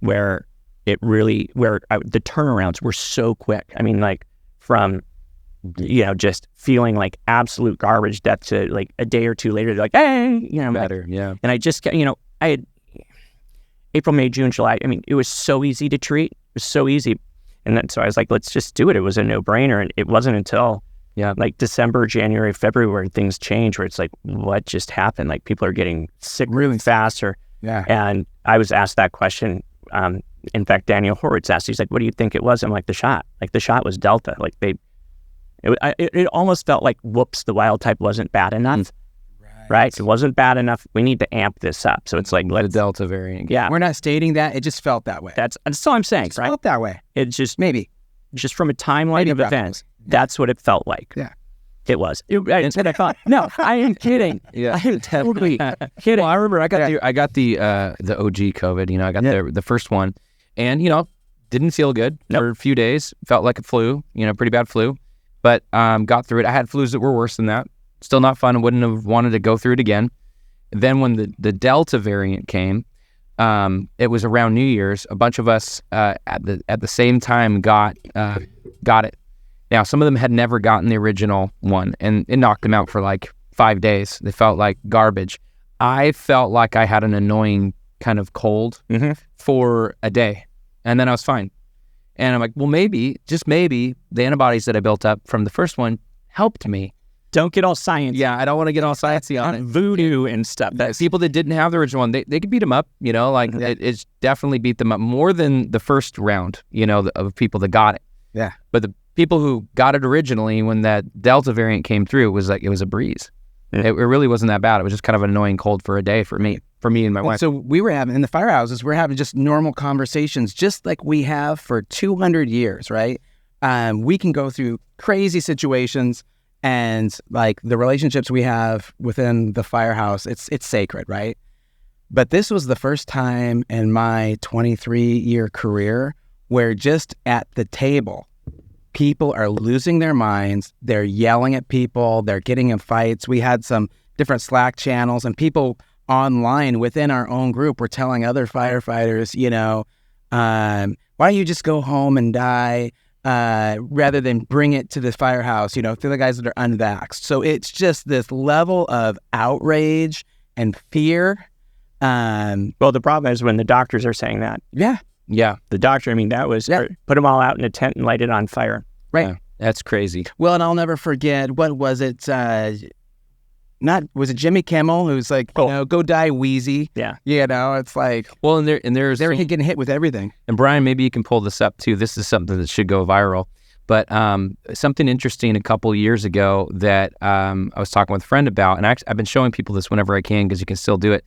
Speaker 1: where it really, the turnarounds were so quick. I mean, like from, just feeling like absolute garbage death to like a day or two later, they're like, hey,
Speaker 2: Better.
Speaker 1: like,
Speaker 2: Yeah.
Speaker 1: and I just, I had April, May, June, July. I mean, it was so easy to treat. It was so easy. And then, so I was like, let's just do it. It was a no-brainer. And it wasn't until like December, January, February where things change, where it's like, what just happened? Like people are getting sick really faster.
Speaker 2: Yeah.
Speaker 1: And I was asked that question. In fact, Daniel Horowitz asked, he's like, what do you think it was? I'm like, the shot. Like the shot was Delta. Like it almost felt like, whoops, the wild type wasn't bad enough. Right? It wasn't bad enough. We need to amp this up. So it's like,
Speaker 3: The Delta variant.
Speaker 1: Yeah.
Speaker 2: We're not stating that. It just felt that way.
Speaker 1: That's all I'm saying,
Speaker 2: It
Speaker 1: right?
Speaker 2: felt that way.
Speaker 1: It just,
Speaker 2: Maybe.
Speaker 1: just from a timeline
Speaker 2: Maybe
Speaker 1: of events, that's what it felt like.
Speaker 2: Yeah.
Speaker 1: It was. That's what I thought. No, I am kidding.
Speaker 3: Yeah.
Speaker 1: I am totally kidding.
Speaker 3: Well, I remember I got the OG COVID. I got the first one, and didn't feel good for a few days. Felt like a flu. Pretty bad flu, but got through it. I had flus that were worse than that. Still not fun. I wouldn't have wanted to go through it again. Then when the Delta variant came, it was around New Year's. A bunch of us at the same time got it. Now, some of them had never gotten the original one, and it knocked them out for like 5 days. They felt like garbage. I felt like I had an annoying kind of cold for a day, and then I was fine. And I'm like, well, maybe, just maybe, the antibodies that I built up from the first one helped me.
Speaker 1: Don't get all science.
Speaker 3: Yeah, I don't want to get all sciencey on it.
Speaker 1: Voodoo and stuff.
Speaker 3: People that didn't have the original one, they could beat them up. It's definitely beat them up more than the first round. Of people that got it.
Speaker 2: Yeah.
Speaker 3: But the people who got it originally, when that Delta variant came through, it was a breeze. It really wasn't that bad. It was just kind of an annoying cold for a day for me and my wife.
Speaker 2: So we were having, in the firehouses, we're having just normal conversations, just like we have for 200 years, right? We can go through crazy situations, and like the relationships we have within the firehouse, it's sacred, right? But this was the first time in my 23-year career where just at the table, people are losing their minds. They're yelling at people. They're getting in fights. We had some different Slack channels, and people online within our own group were telling other firefighters, why don't you just go home and die rather than bring it to the firehouse, to the guys that are unvaxxed. So it's just this level of outrage and fear.
Speaker 1: Well, the problem is when the doctors are saying that.
Speaker 2: Yeah.
Speaker 3: Yeah.
Speaker 1: The doctor, that was, put them all out in a tent and light it on fire.
Speaker 2: Right.
Speaker 3: Yeah, that's crazy.
Speaker 2: Well, and I'll never forget, what was it? Was it Jimmy Kimmel who's like, go die wheezy?
Speaker 1: Yeah.
Speaker 2: It's like,
Speaker 3: well, and
Speaker 2: they're getting hit with everything.
Speaker 3: And Brian, maybe you can pull this up too. This is something that should go viral. But something interesting a couple of years ago that I was talking with a friend about, and I've been showing people this whenever I can because you can still do it.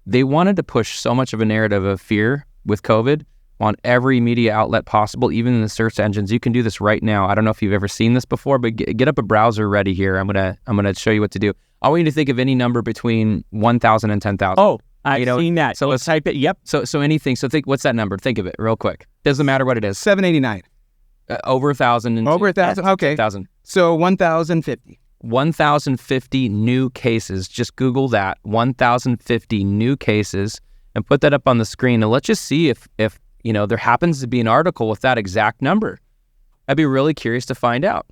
Speaker 3: They wanted to push so much of a narrative of fear with COVID on every media outlet possible, even in the search engines. You can do this right now. I don't know if you've ever seen this before, but get up a browser ready here. I'm gonna show you what to do. I want you to think of any number between 1,000 and 10,000.
Speaker 1: Oh, I've seen that.
Speaker 3: So
Speaker 1: let's type it. Yep.
Speaker 3: So anything. So think, what's that number? Think of it real quick. Doesn't matter what it is.
Speaker 2: 789.
Speaker 3: Over 1,000.
Speaker 2: Over 1,000. Okay.
Speaker 3: 1,000.
Speaker 2: So 1,050.
Speaker 3: 1,050 new cases. Just Google that. 1,050 new cases, and put that up on the screen. And let's just see if there happens to be an article with that exact number. I'd be really curious to find out.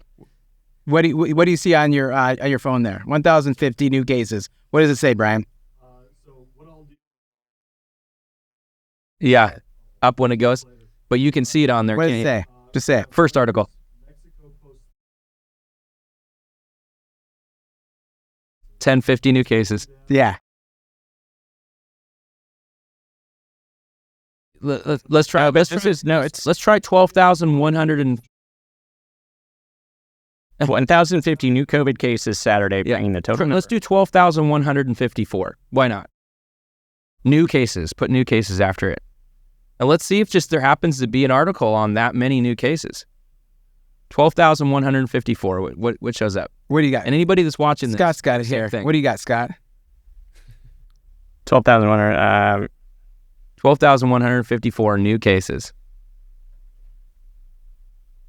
Speaker 2: What do you see on your phone there? 1,050 new cases. What does it say, Brian?
Speaker 4: So what I'll do.
Speaker 3: Yeah, up when it goes. But you can see it on there.
Speaker 2: What does it say? Just say it.
Speaker 3: First article.
Speaker 4: Mexico post
Speaker 3: 1050 new cases.
Speaker 2: Yeah.
Speaker 3: Let's try. Let's try 12,100 and
Speaker 1: 1,050 new COVID cases Saturday, bringing the total
Speaker 3: Let's
Speaker 1: number.
Speaker 3: do 12,154. Why not? New cases. Put new cases after it. And let's see if just there happens to be an article on that many new cases. 12,154. What shows up?
Speaker 2: What do you got?
Speaker 3: And anybody that's watching this,
Speaker 2: Scott's got it
Speaker 3: same
Speaker 2: here.
Speaker 3: thing.
Speaker 2: What do you got, Scott?
Speaker 1: 12,100.
Speaker 3: 12,154 new cases.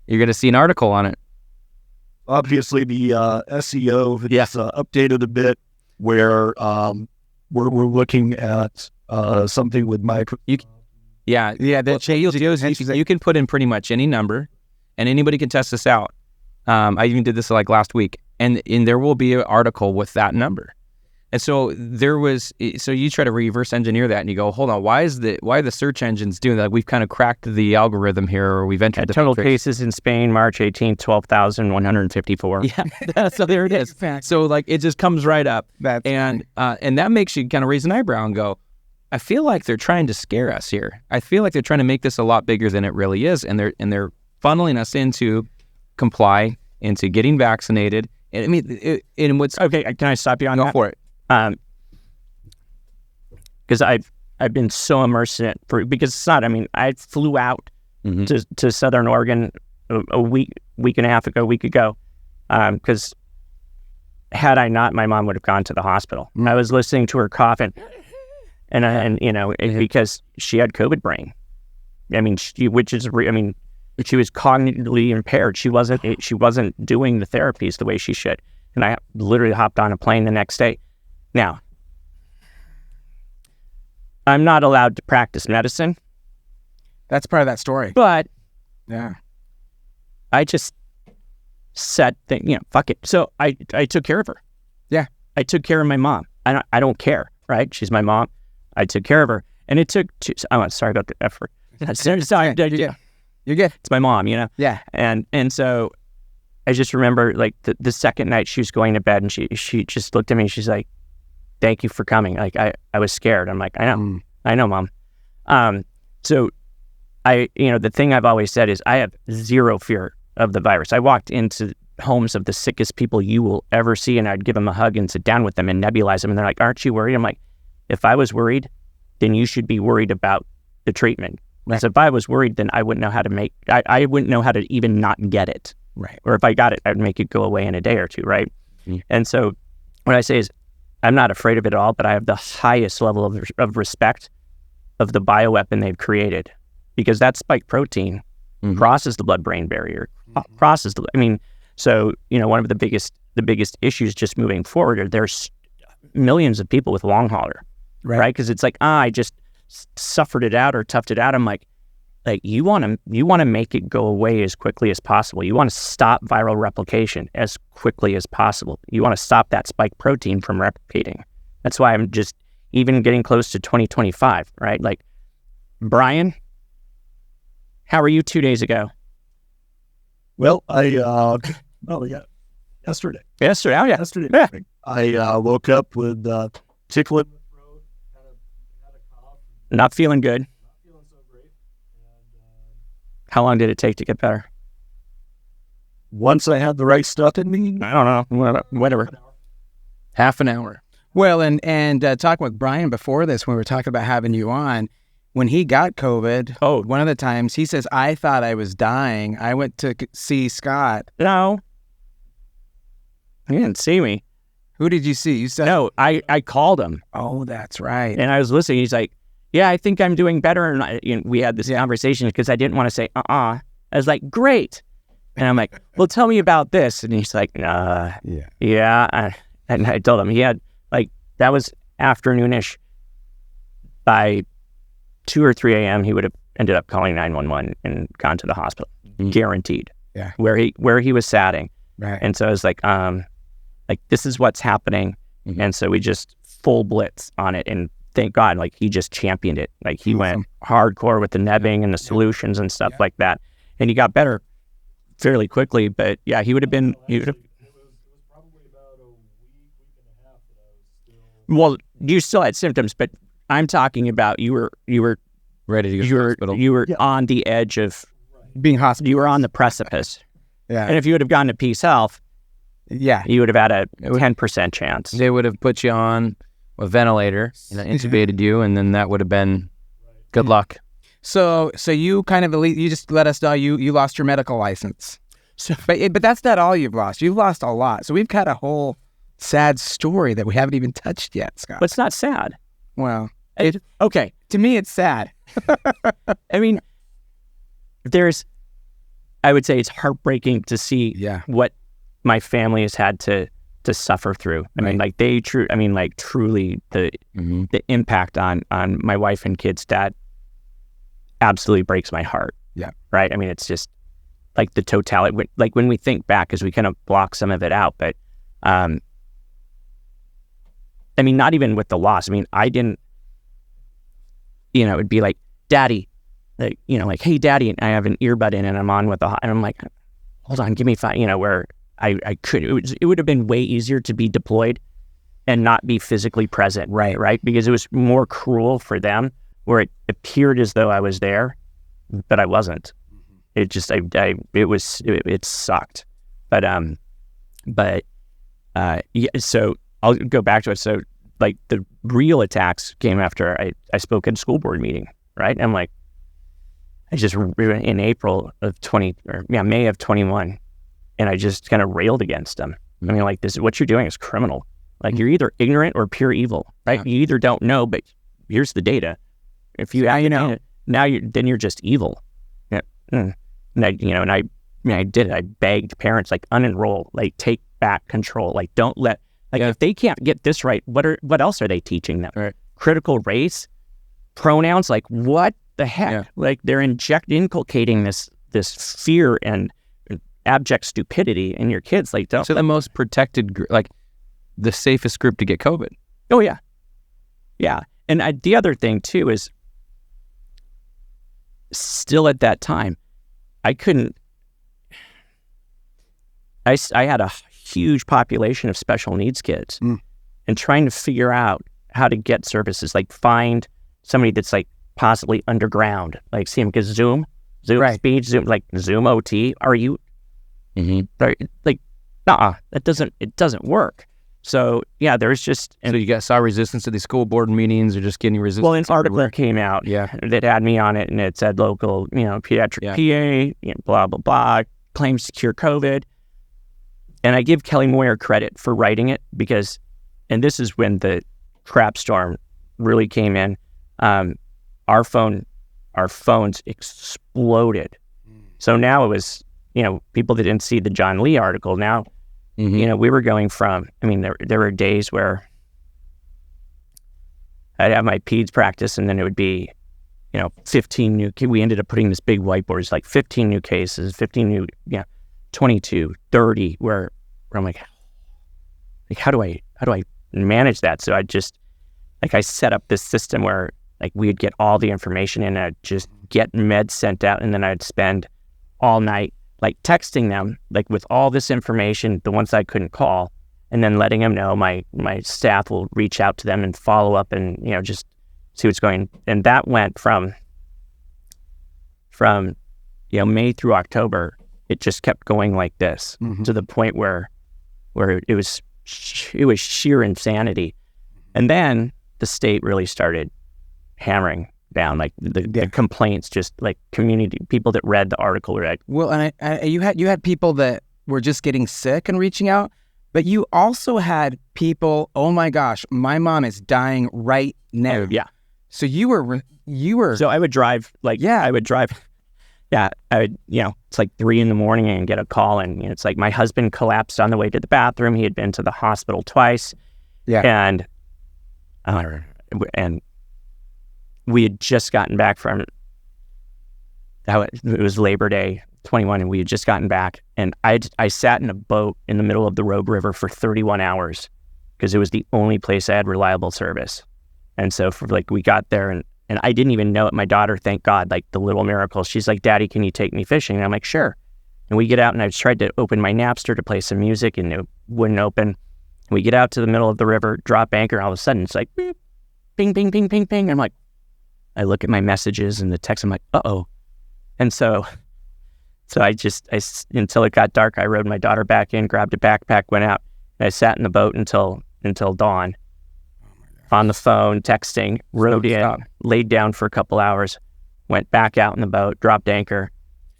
Speaker 3: You're going to see an article on it.
Speaker 4: Obviously, the SEO has updated a bit where we're looking at something with micro.
Speaker 3: Yeah.
Speaker 2: That changes.
Speaker 3: You can put in pretty much any number, and anybody can test this out. I even did this like last week, and there will be an article with that number. And so you try to reverse engineer that, and you go, hold on, why are the search engines doing that? We've kind of cracked the algorithm here, or we've entered the
Speaker 1: Total
Speaker 3: matrix.
Speaker 1: cases in Spain, March 18th, 12,154.
Speaker 3: Yeah, so there it is. So like it just comes right up, and that makes you kind of raise an eyebrow and go, I feel like they're trying to scare us here. I feel like they're trying to make this a lot bigger than it really is, and they're funneling us into comply, into getting vaccinated. And I mean, what's
Speaker 1: Okay, can I stop you on that?
Speaker 3: go for it?
Speaker 1: Because I've been so immersed in it because it's not. I mean, I flew out to Southern Oregon a week and a half ago, because had I not, my mom would have gone to the hospital. I was listening to her coughing, and because she had COVID brain. I mean, she was cognitively impaired. She wasn't doing the therapies the way she should. And I literally hopped on a plane the next day. Now, I'm not allowed to practice medicine,
Speaker 2: That's part of that story.
Speaker 1: but
Speaker 2: Yeah.
Speaker 1: I just said, fuck it. So I took care of her.
Speaker 2: Yeah.
Speaker 1: I took care of my mom. I don't care, right? She's my mom. I took care of her. And it took sorry about the effort. Sorry.
Speaker 2: Yeah. You're good.
Speaker 1: It's my mom,
Speaker 2: Yeah.
Speaker 1: And so I just remember like the second night she was going to bed, and she just looked at me and she's like, thank you for coming. Like I was scared. I'm like, I know, Mom. So the thing I've always said is I have zero fear of the virus. I walked into homes of the sickest people you will ever see, and I'd give them a hug and sit down with them and nebulize them. And they're like, aren't you worried? I'm like, if I was worried, then you should be worried about the treatment.
Speaker 2: Right.
Speaker 1: Because if I was worried, then I wouldn't know how to I wouldn't know how to even not get it.
Speaker 2: Right.
Speaker 1: Or if I got it, I'd make it go away in a day or two, right?
Speaker 3: Mm.
Speaker 1: And so what I say is I'm not afraid of it at all, but I have the highest level of respect of the bioweapon they've created, because that spike protein crosses the blood-brain barrier, so one of the biggest issues just moving forward are there's millions of people with long hauler, right? Because it's like, I just suffered it out or toughed it out. I'm like you want to make it go away as quickly as possible. You want to stop viral replication as quickly as possible. You want to stop that spike protein from replicating. That's why I'm just even getting close to 2025, right? Like, Brian, how are you 2 days ago?
Speaker 4: Well, yesterday.
Speaker 1: Yesterday, oh yeah.
Speaker 4: Yesterday
Speaker 1: Yeah.
Speaker 4: morning, I woke up with tickling in the throat, kind of had a cough,
Speaker 1: Not feeling good.
Speaker 4: not feeling so great. And
Speaker 1: How long did it take to get better?
Speaker 4: once I had the right stuff in me,
Speaker 1: I don't know. Whatever.
Speaker 3: Half an hour.
Speaker 2: Well, and talking with Brian before this, when we were talking about having you on, when he got COVID, one of the times, he says, I thought I was dying. I went to see Scott.
Speaker 1: No. He didn't see me.
Speaker 2: Who did you see? You said,
Speaker 1: No, I called him.
Speaker 2: oh, that's right.
Speaker 1: And I was listening. He's like, yeah, I think I'm doing better. And we had this conversation because I didn't want to say, I was like, great. And I'm like, well, tell me about this. And he's like, yeah. And I told him he had, that was afternoonish. By 2 or 3 a.m., he would have ended up calling 911 and gone to the hospital, guaranteed.
Speaker 2: Yeah.
Speaker 1: Where he was satting.
Speaker 2: Right.
Speaker 1: And so I was like, this is what's happening.
Speaker 3: Mhm.
Speaker 1: And so we just full blitz on it. And thank God, he just championed it. He went hardcore with the nebbing and the solutions and stuff like that. And he got better fairly quickly. But yeah, he would have been,
Speaker 4: it was probably about a week and a half that I was still.
Speaker 1: well, you still had symptoms, but I'm talking about you were
Speaker 3: Ready to go to the hospital.
Speaker 1: you were on the edge of
Speaker 2: Being hospitalized.
Speaker 1: you were on the precipice.
Speaker 2: Yeah.
Speaker 1: And if you would have gone to Peace Health,
Speaker 2: Yeah.
Speaker 1: you would have had a 10% chance.
Speaker 3: They would have put you on a ventilator, intubated you, and then that would have been good luck.
Speaker 2: So you kind of, you just let us know you lost your medical license.
Speaker 1: So,
Speaker 2: But that's not all you've lost. You've lost a lot. So we've got a whole sad story that we haven't even touched yet, Scott.
Speaker 1: but it's not sad.
Speaker 2: Well,
Speaker 1: Okay.
Speaker 2: to me, it's sad.
Speaker 1: I mean, I would say it's heartbreaking to see what my family has had to suffer through. I mean, like truly the impact on my wife and kids, that absolutely breaks my heart.
Speaker 2: Yeah.
Speaker 1: Right. I mean, it's just like the totality, like when we think back, because we kind of block some of it out, but, I mean, not even with the loss. I mean, I didn't, it'd be like, Daddy, like, like, hey, Daddy, and I have an earbud in and I'm on with and I'm like, hold on, give me 5, where I could, it would have been way easier to be deployed and not be physically present. Right. Because it was more cruel for them, where it appeared as though I was there, but I wasn't. It just, it sucked. But yeah, so I'll go back to it. So like the real attacks came after I spoke at a school board meeting, right? And I'm like, in April of May of 21, and I just kind of railed against them. I mean, like, what you're doing is criminal. Like, you're either ignorant or pure evil, right? You either don't know, but here's the data. If you, then you're just evil. Yeah. And I did it. I begged parents, like, unenroll, like, take back control. Like, don't let, like, if they can't get this right, what else are they teaching them?
Speaker 3: Right.
Speaker 1: Critical race, pronouns, like, what the heck?
Speaker 3: Yeah.
Speaker 1: Like, they're inculcating this fear and abject stupidity in your kids. Like, don't.
Speaker 3: So the most protected, like the safest group to get COVID.
Speaker 1: Oh yeah, yeah. And the other thing too is, still at that time, I couldn't. I had a huge population of special needs kids, and trying to figure out how to get services, like find somebody that's like possibly underground, like see them, because Zoom speech, Zoom, like Zoom OT. Are you? Like, it doesn't work. So yeah, there's just.
Speaker 3: So you saw resistance to these school board meetings, or just getting resistance?
Speaker 1: Well, an article came out that had me on it, and it said local, pediatric PA, blah, blah, blah, claims to cure COVID. And I give Kelly Moyer credit for writing it, because, and this is when the crap storm really came in. Our phones exploded. So now it was, people that didn't see the John Lee article. Now, we were going from, there were days where I'd have my peds practice, and then it would be, 15 new, we ended up putting this big whiteboard. It's like 15 new cases, 15 new, 22, 30, where I'm like, how do I manage that? So I just, I set up this system where, like, we'd get all the information and I'd just get meds sent out, and then I'd spend all night, like, texting them, like, with all this information, the ones I couldn't call, and then letting them know my staff will reach out to them and follow up and, just see what's going. And that went from May through October. It just kept going like this, to the point where it was sheer insanity. And then the state really started hammering down, like the complaints, just like community people that read the article were like,
Speaker 2: well, and you had people that were just getting sick and reaching out, but you also had people, oh my gosh, my mom is dying right now.
Speaker 1: Yeah.
Speaker 2: So you were.
Speaker 1: So I would drive, it's like 3 a.m. and get a call, and it's like my husband collapsed on the way to the bathroom. He had been to the hospital twice. Yeah. And we had just gotten back from, it was Labor Day 21, and we had just gotten back, and I sat in a boat in the middle of the Rogue River for 31 hours because it was the only place I had reliable service. And so we got there, and I didn't even know it. My daughter, thank God, like the little miracle, she's like, Daddy, can you take me fishing? And I'm like, sure. And we get out, and I tried to open my Napster to play some music, and it wouldn't open. We get out to the middle of the river, drop anchor, and all of a sudden it's like, beep, ping, ping, ping, ping, ping. I'm like, I look at my messages and the text, I'm like, uh-oh. And so So until it got dark, I rode my daughter back in, grabbed a backpack, went out, and I sat in the boat until dawn. On the phone, texting, rode in, laid down for a couple hours, went back out in the boat, dropped anchor,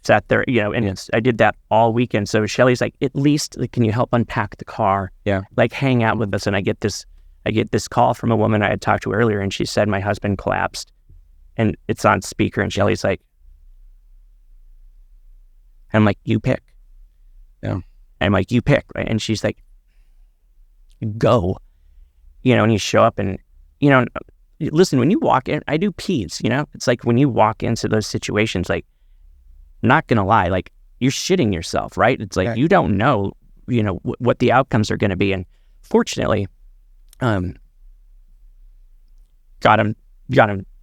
Speaker 1: sat there, and I did that all weekend. So Shelly's like, at least can you help unpack the car?
Speaker 3: Yeah.
Speaker 1: Like hang out with us. And I get this call from a woman I had talked to earlier, and she said my husband collapsed, and it's on speaker, and Shelly's like, I'm like, you pick.
Speaker 3: Yeah.
Speaker 1: I'm like, you pick, right? And she's like, go. And you show up and, listen, when you walk in, I do peds, it's like when you walk into those situations, like, not going to lie, like you're shitting yourself, right? It's like, you don't know, what the outcomes are going to be. And fortunately, got him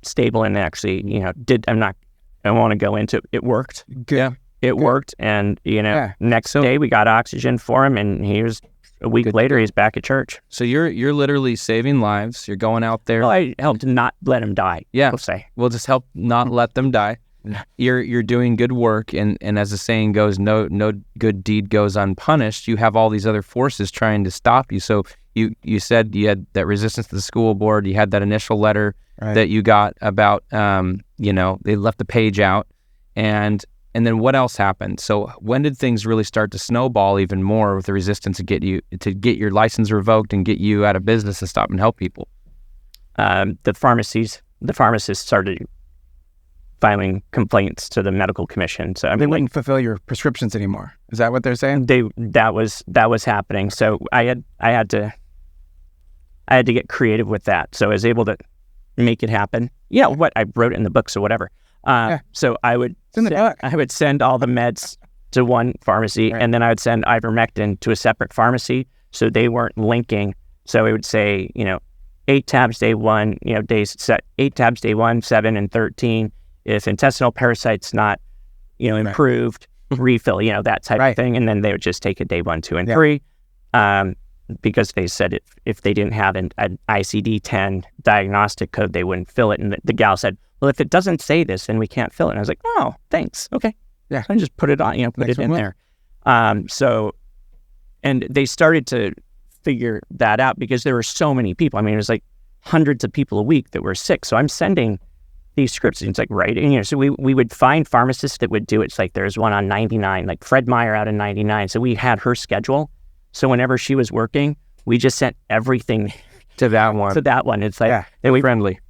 Speaker 1: stable and actually, I want to go into it worked.
Speaker 3: Yeah.
Speaker 1: It worked. And, next day we got oxygen for him, and he was a week later, he's back at church.
Speaker 3: So you're literally saving lives. You're going out there.
Speaker 1: Well, I helped not let him die.
Speaker 3: Yeah.
Speaker 1: We'll say.
Speaker 3: We'll just help not let them die. You're doing good work, and as the saying goes, no good deed goes unpunished. You have all these other forces trying to stop you. So you said you had that resistance to the school board. You had that initial letter that you got about they left the page out, and then what else happened? So when did things really start to snowball even more with the resistance to get your license revoked and get you out of business and stop and help people?
Speaker 1: The pharmacists started filing complaints to the medical commission. So
Speaker 2: they wouldn't fulfill your prescriptions anymore. Is that what they're saying?
Speaker 1: That was happening. So I had to get creative with that. So I was able to make it happen. What I wrote it in the book, so whatever. So I would send all the meds to one pharmacy, and then I would send ivermectin to a separate pharmacy, so they weren't linking. So it would say, 8 tabs day 1, 8 tabs day 1, 7, and 13. If intestinal parasites not, improved, refill, that type of thing. And then they would just take it day 1, 2, and 3, because they said if they didn't have an ICD-10 diagnostic code, they wouldn't fill it. And the gal said, well, if it doesn't say this, then we can't fill it. And I was like, oh, thanks. Okay.
Speaker 2: Yeah.
Speaker 1: So I just put it on, put it in there. And they started to figure that out because there were so many people. I mean, it was like hundreds of people a week that were sick. So I'm sending these scripts, and it's like, right. And, so we would find pharmacists that would do it. It's like, there's one on 99, like Fred Meyer out of 99. So we had her schedule. So whenever she was working, we just sent everything
Speaker 3: to that one.
Speaker 1: It's like,
Speaker 3: friendly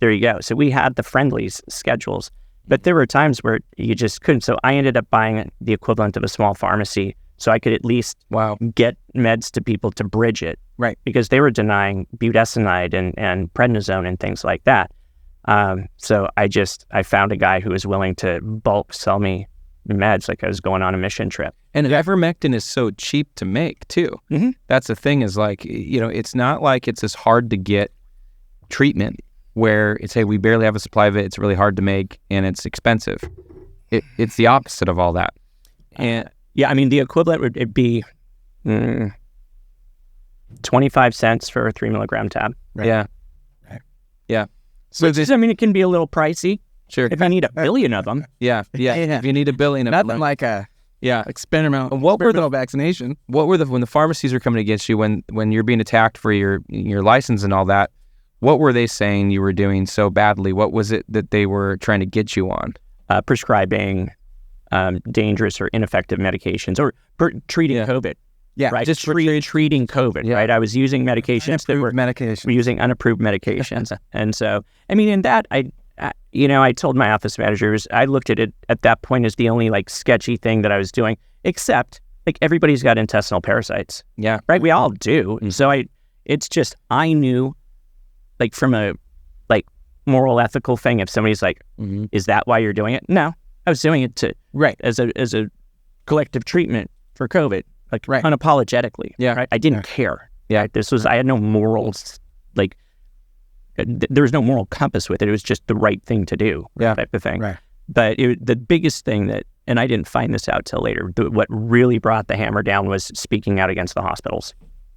Speaker 1: there you go. So we had the friendlies schedules, but there were times where you just couldn't. So I ended up buying the equivalent of a small pharmacy, so I could at least get meds to people to bridge it.
Speaker 2: Right.
Speaker 1: Because they were denying budesonide and prednisone and things like that. So I found a guy who was willing to bulk sell me meds, like I was going on a mission trip.
Speaker 3: And ivermectin is so cheap to make too.
Speaker 1: Mm-hmm.
Speaker 3: That's the thing, is like, it's not like it's this hard to get treatment where it's, hey, we barely have a supply of it, it's really hard to make, and it's expensive. It's the opposite of all that. And
Speaker 1: I mean, the equivalent would be 25 cents for a 3 milligram tab.
Speaker 3: Right. Yeah.
Speaker 2: Right.
Speaker 3: Yeah.
Speaker 1: So it can be a little pricey.
Speaker 3: Sure.
Speaker 1: If I need a billion of them.
Speaker 3: Yeah. If you need a billion of them.
Speaker 2: Nothing like a experimental vaccination.
Speaker 3: What were when the pharmacies are coming against you, when you're being attacked for your license and all that, what were they saying you were doing so badly? What was it that they were trying to get you on?
Speaker 1: Prescribing dangerous or ineffective medications, or treating COVID.
Speaker 2: Yeah,
Speaker 1: right. Just treating COVID. Yeah. Right. I was using medications using unapproved medications, and so I mean, in that I told my office managers, I looked at it at that point as the only like sketchy thing that I was doing, except like everybody's got intestinal parasites.
Speaker 3: Yeah.
Speaker 1: Right. We all do.
Speaker 3: Mm-hmm.
Speaker 1: So I knew, like, from a like moral ethical thing, if somebody's like,
Speaker 3: mm-hmm.
Speaker 1: is that why you're doing it? No, I was doing it as a collective treatment for COVID, like unapologetically.
Speaker 3: Yeah.
Speaker 1: Right. I didn't care. Yeah. I had no morals, like there was no moral compass with it. It was just the right thing to do, type of thing.
Speaker 2: Right.
Speaker 1: But the biggest thing and I didn't find this out till later, what really brought the hammer down was speaking out against the hospitals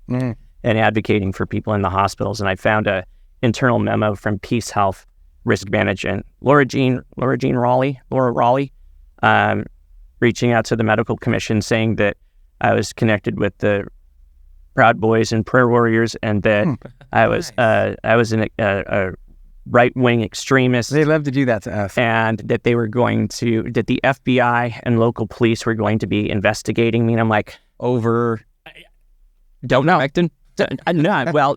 Speaker 1: and advocating for people in the hospitals. And I found a internal memo from Peace Health Risk Management, Laura Jean Raleigh, reaching out to the medical commission saying that I was connected with the Proud Boys and Prayer Warriors, and that I was a right-wing extremist.
Speaker 2: They love to do that to us.
Speaker 1: And that they were going to, that the FBI and local police were going to be investigating me. And I'm like, don't know. No, well,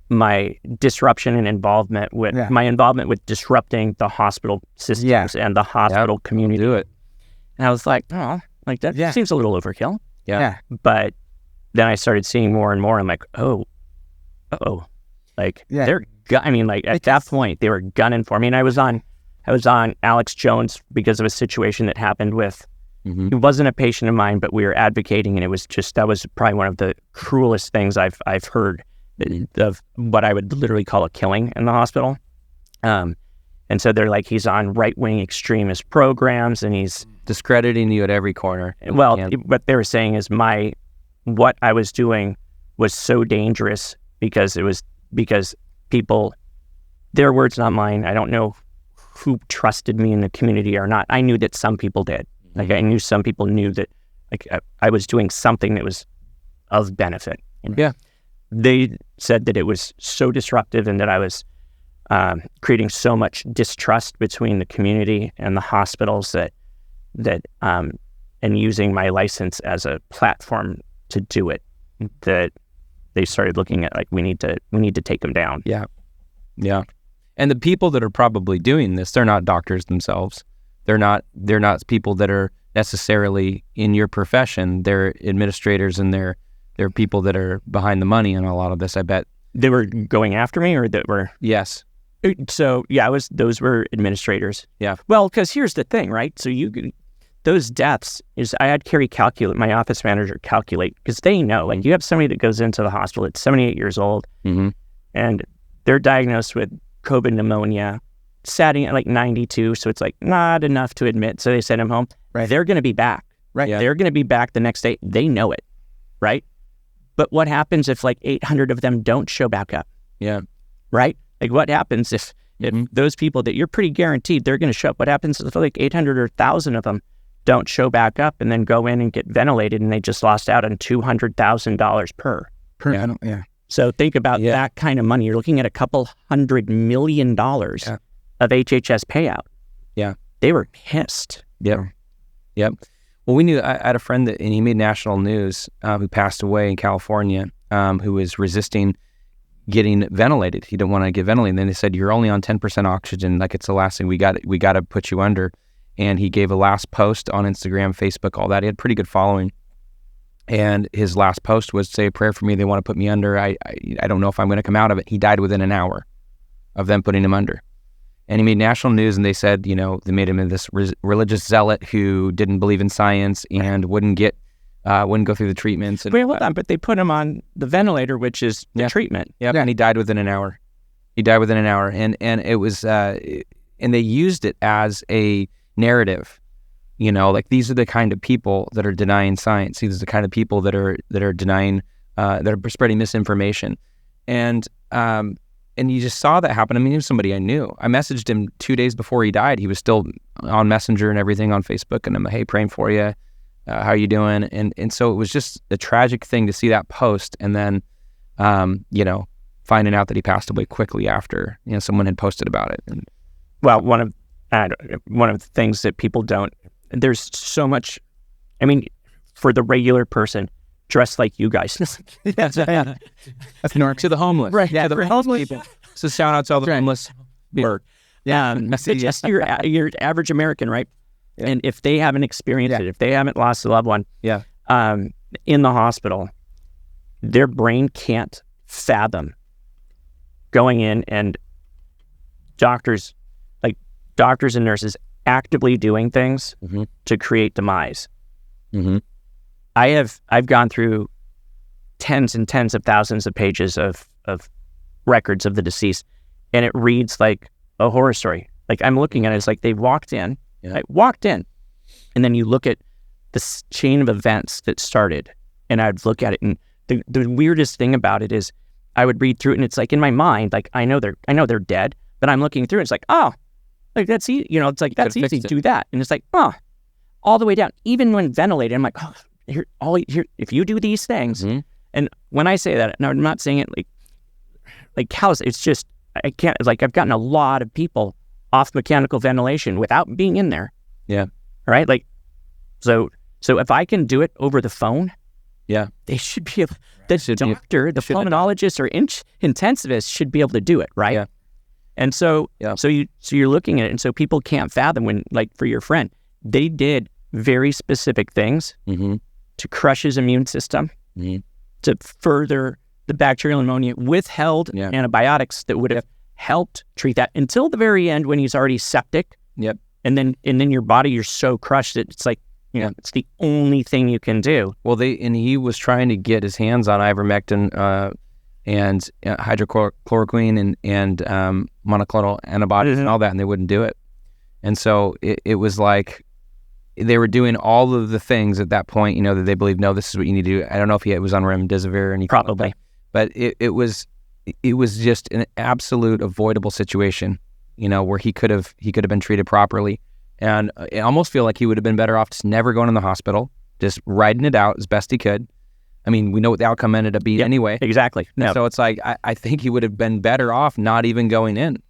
Speaker 1: my disruption and involvement with my involvement with disrupting the hospital systems and the hospital community.
Speaker 3: Do it.
Speaker 1: And I was like, oh, like that seems a little overkill.
Speaker 3: Yeah.
Speaker 1: But then I started seeing more and more. I'm like, like they're. I mean, like at that point, they were gunning for me. And I was on Alex Jones because of a situation that happened with. He wasn't a patient of mine, but we were advocating, and it was just, that was probably one of the cruelest things I've heard of what I would literally call a killing in the hospital. And so they're like, he's on right-wing extremist programs, and he's
Speaker 3: discrediting you at every corner.
Speaker 1: Well, what they were saying is what I was doing was so dangerous because people, their words, not mine. I don't know who trusted me in the community or not. I knew that some people did. Like I knew some people knew that like I was doing something that was of benefit.
Speaker 3: Yeah.
Speaker 1: They said that it was so disruptive and that I was creating so much distrust between the community and the hospitals that and using my license as a platform to do it, that they started looking at like, we need to take them down.
Speaker 3: Yeah. Yeah. And the people that are probably doing this, they're not doctors themselves. They're not people that are necessarily in your profession. They're administrators, and they're people that are behind the money on a lot of this, I bet.
Speaker 1: They were going after me, or that were...
Speaker 3: Yes.
Speaker 1: So, yeah, those were administrators.
Speaker 3: Yeah.
Speaker 1: Well, because here's the thing, right? So those deaths I had Carrie my office manager calculate, because they know, like you have somebody that goes into the hospital at 78 years old, and they're diagnosed with COVID pneumonia, sat at like 92, so it's like not enough to admit, so they send him home.
Speaker 2: Right.
Speaker 1: They're going to be back.
Speaker 2: Right.
Speaker 1: Yeah. They're going to be back the next day. They know it, right? But what happens if like 800 of them don't show back up?
Speaker 3: Yeah.
Speaker 1: Right? Like what happens if those people that you're pretty guaranteed they're going to show up, what happens if like 800 or 1,000 of them don't show back up and then go in and get ventilated and they just lost out on $200,000 per?
Speaker 2: Yeah.
Speaker 1: So think about that kind of money. You're looking at a couple $100 million of HHS payout.
Speaker 3: Yeah.
Speaker 1: They were pissed.
Speaker 3: Yep. Well, we knew, I had a friend and he made national news, who passed away in California, who was resisting getting ventilated. He didn't want to get ventilated. And then they said, you're only on 10% oxygen. Like it's the last thing we got to put you under. And he gave a last post on Instagram, Facebook, all that. He had pretty good following. And his last post was, say a prayer for me. They want to put me under. I don't know if I'm going to come out of it. He died within an hour of them putting him under. And he made national news, and they said, they made him this religious zealot who didn't believe in science and wouldn't go through the treatments. And,
Speaker 1: wait, hold on, but they put him on the ventilator, which is the treatment.
Speaker 3: Yep. Yeah, and he died within an hour. And it was, and they used it as a narrative. Like these are the kind of people that are denying science. These are the kind of people that are denying, that are spreading misinformation, and you just saw that happen. I mean, he was somebody I knew. I messaged him 2 days before he died. He was still on Messenger and everything on Facebook, and I'm like, hey, praying for you. How you doing? And so it was just a tragic thing to see that post, and then, finding out that he passed away quickly after, someone had posted about it. And,
Speaker 1: well, one of the things that people don't. There's so much. I mean, for the regular person, dressed like you guys.
Speaker 2: That's normal.
Speaker 3: To the homeless.
Speaker 1: Right.
Speaker 3: Yeah, the homeless people. So shout out to all the homeless.
Speaker 1: Yeah. Just your average American, right? Yeah. And if they haven't experienced it, if they haven't lost a loved one in the hospital, their brain can't fathom going in and doctors and nurses actively doing things to create demise. I've gone through tens and tens of thousands of pages of records of the deceased, and it reads like a horror story. Like I'm looking at it, it's like they walked in, and then you look at the chain of events that started, and I'd look at it, and the weirdest thing about it is I would read through it, and it's like in my mind, like I know they're dead, but I'm looking through it, it's like, oh, Like that's easy. You know, it's like, that's
Speaker 3: Could've
Speaker 1: easy.
Speaker 3: fixed it.
Speaker 1: Do that. And it's like, all the way down. Even when ventilated, I'm like, if you do these things.
Speaker 3: Mm-hmm.
Speaker 1: And when I say that, no, I'm not saying it like callous. It's just, I can't, like I've gotten a lot of people off mechanical ventilation without being in there.
Speaker 3: Yeah.
Speaker 1: Right? Like, so if I can do it over the phone,
Speaker 3: Yeah.
Speaker 1: they should be able, the pulmonologist or intensivist should be able to do it, right?
Speaker 3: Yeah.
Speaker 1: And so you're looking at it, and so people can't fathom when, like for your friend, they did very specific things to crush his immune system, to further the bacterial pneumonia, withheld antibiotics that would have helped treat that until the very end when he's already septic.
Speaker 3: Yep.
Speaker 1: And then your body, you're so crushed that it's like, you know, it's the only thing you can do.
Speaker 3: Well, he was trying to get his hands on ivermectin and hydrochloroquine and monoclonal antibodies and all that, and they wouldn't do it. And so it was like they were doing all of the things at that point, you know, that they believed, no, this is what you need to do. I don't know if he was on remdesivir or anything.
Speaker 1: Probably.
Speaker 3: But it was just an absolute avoidable situation, you know, where he could have been treated properly. And I almost feel like he would have been better off just never going in the hospital, just riding it out as best he could. I mean, we know what the outcome ended up being anyway.
Speaker 1: Exactly. No.
Speaker 3: So it's like, I think he would have been better off not even going in.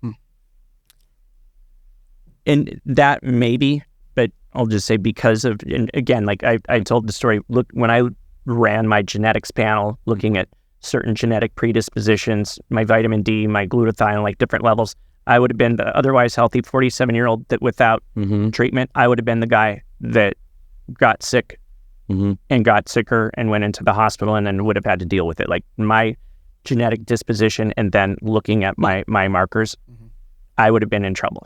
Speaker 1: And that maybe, but I'll just say because of, and again, like I told the story, look, when I ran my genetics panel, looking at certain genetic predispositions, my vitamin D, my glutathione, like different levels, I would have been the otherwise healthy 47-year-old that without treatment, I would have been the guy that got sick and got sicker and went into the hospital and then would have had to deal with it. Like my genetic disposition and then looking at my markers, I would have been in trouble.